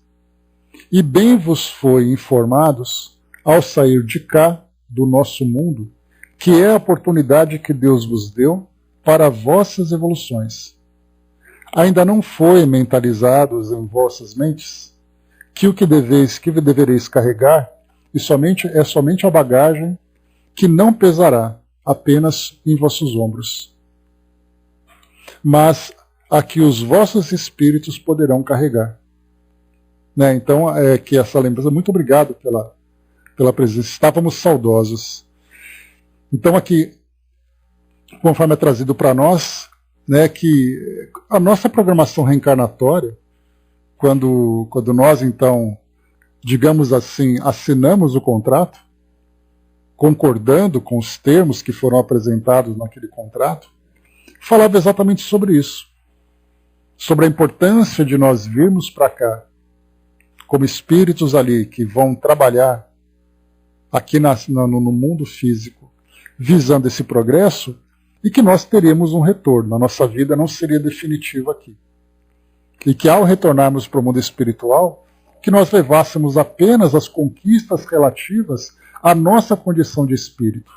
e bem vos foi informados, ao sair de cá, do nosso mundo, que é a oportunidade que Deus vos deu para vossas evoluções. Ainda não foi mentalizados em vossas mentes que o que devereis carregar é somente a bagagem que não pesará apenas em vossos ombros, mas a que os vossos espíritos poderão carregar. Né? Então, que essa lembrança, muito obrigado pela presença, estávamos saudosos. Então aqui, conforme é trazido para nós, né, que a nossa programação reencarnatória, quando nós então, digamos assim, assinamos o contrato, concordando com os termos que foram apresentados naquele contrato, falava exatamente sobre isso, sobre a importância de nós virmos para cá, como espíritos ali que vão trabalhar aqui no mundo físico, visando esse progresso, e que nós teríamos um retorno. A nossa vida não seria definitiva aqui. E que ao retornarmos para o mundo espiritual, que nós levássemos apenas as conquistas relativas à nossa condição de espírito,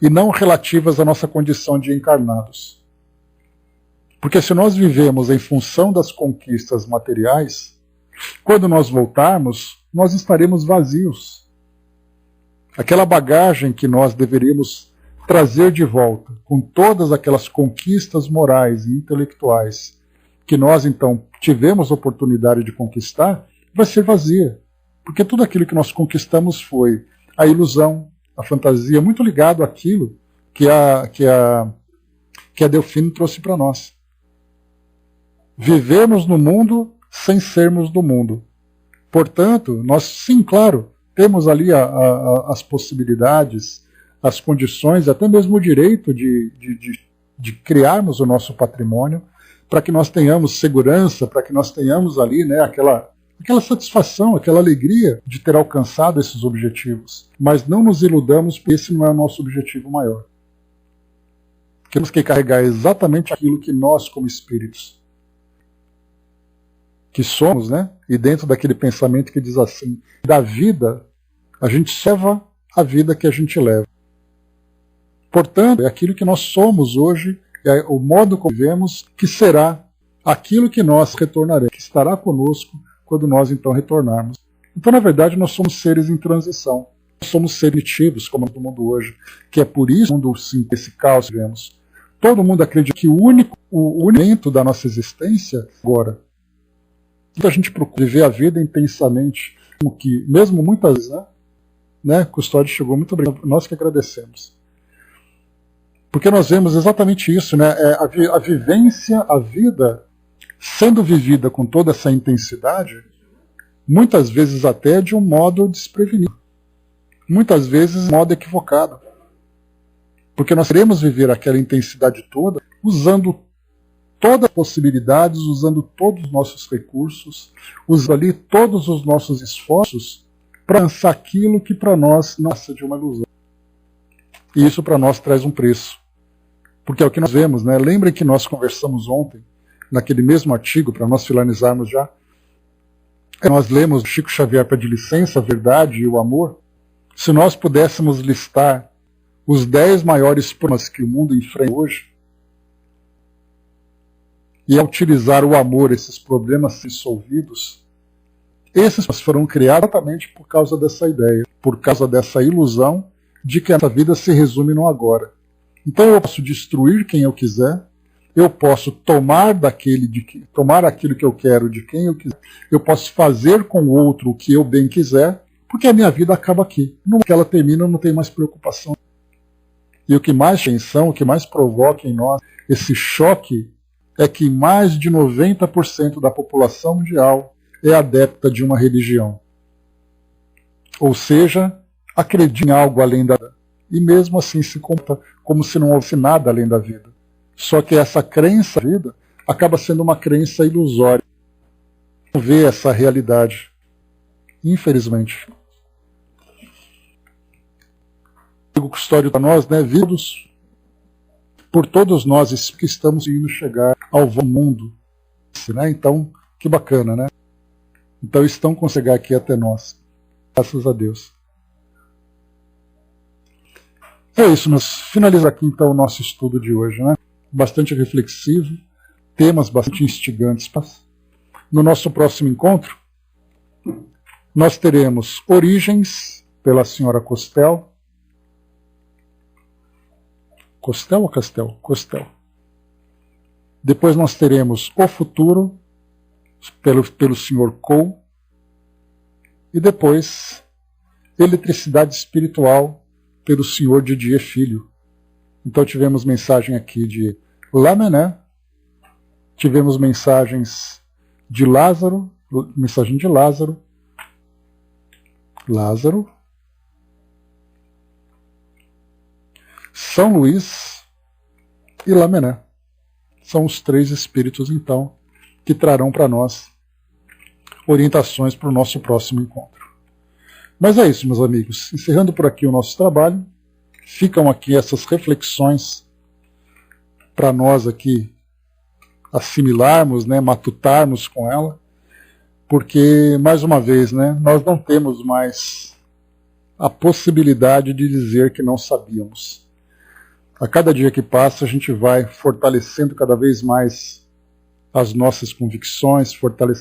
e não relativas à nossa condição de encarnados. Porque se nós vivemos em função das conquistas materiais, quando nós voltarmos, nós estaremos vazios. Aquela bagagem que nós deveríamos trazer de volta, com todas aquelas conquistas morais e intelectuais que nós então tivemos oportunidade de conquistar, vai ser vazia. Porque tudo aquilo que nós conquistamos foi a ilusão, a fantasia, muito ligado àquilo que a Delfino trouxe para nós. Vivemos no mundo sem sermos do mundo. Portanto, nós, sim, claro, temos ali as possibilidades, as condições, até mesmo o direito de criarmos o nosso patrimônio, para que nós tenhamos segurança, para que nós tenhamos ali, né, aquela satisfação, aquela alegria de ter alcançado esses objetivos. Mas não nos iludamos, porque esse não é o nosso objetivo maior. Temos que carregar exatamente aquilo que nós, como espíritos, que somos, né? E dentro daquele pensamento que diz assim, da vida, a gente leva a vida que a gente leva. Portanto, é aquilo que nós somos hoje, é o modo como vivemos, que será aquilo que nós retornaremos, que estará conosco quando nós então retornarmos. Então, na verdade, nós somos seres em transição. Nós somos seres primitivos, como no mundo hoje, que é por isso que o mundo, sim, esse caos que vemos. Todo mundo acredita que o único elemento da nossa existência agora. Então a gente procura viver a vida intensamente, como que, mesmo muitas vezes, né, Custódio chegou, muito obrigado, nós que agradecemos. Porque nós vemos exatamente isso, né, a vivência, a vida sendo vivida com toda essa intensidade, muitas vezes até de um modo desprevenido, muitas vezes de um modo equivocado. Porque nós queremos viver aquela intensidade toda usando todas as possibilidades, usando todos os nossos recursos, usando ali todos os nossos esforços para alcançar aquilo que para nós nasce de uma ilusão. E isso para nós traz um preço. Porque é o que nós vemos, né? Lembrem que nós conversamos ontem, naquele mesmo artigo, para nós finalizarmos já, nós lemos Chico Xavier Pede Licença, a Verdade e o Amor. Se nós pudéssemos listar os 10 maiores problemas que o mundo enfrenta hoje, e ao utilizar o amor, esses problemas resolvidos, esses foram criados exatamente por causa dessa ideia, por causa dessa ilusão de que essa vida se resume no agora. Então eu posso destruir quem eu quiser, eu posso tomar aquilo que eu quero de quem eu quiser, eu posso fazer com o outro o que eu bem quiser, porque a minha vida acaba aqui. No que ela termina, eu não tenho mais preocupação. E o que mais tensão, o que mais provoca em nós esse choque é que mais de 90% da população mundial é adepta de uma religião. Ou seja, acredita em algo além da vida. E mesmo assim se comporta como se não houvesse nada além da vida. Só que essa crença na vida acaba sendo uma crença ilusória. Não vê essa realidade. Infelizmente. O Custódio para nós, né, vivos por todos nós que estamos indo chegar ao mundo, né? Então, que bacana, né? Então estão conseguindo chegar aqui até nós, graças a Deus. É isso, nós finalizamos aqui então o nosso estudo de hoje, né? Bastante reflexivo, temas bastante instigantes. No nosso próximo encontro, nós teremos Origens, pela senhora Costel. Costel ou Castel? Costel. Depois nós teremos O Futuro, pelo senhor Cole. E depois, Eletricidade Espiritual, pelo senhor Didier Filho. Então tivemos mensagem aqui de Lamennais, tivemos mensagens de Lázaro, mensagem de Lázaro, São Luís e Lamennais. São os 3 espíritos, então, que trarão para nós orientações para o nosso próximo encontro. Mas é isso, meus amigos. Encerrando por aqui o nosso trabalho, ficam aqui essas reflexões para nós aqui assimilarmos, né, matutarmos com ela, porque, mais uma vez, né, nós não temos mais a possibilidade de dizer que não sabíamos. A cada dia que passa, a gente vai fortalecendo cada vez mais as nossas convicções, fortalecendo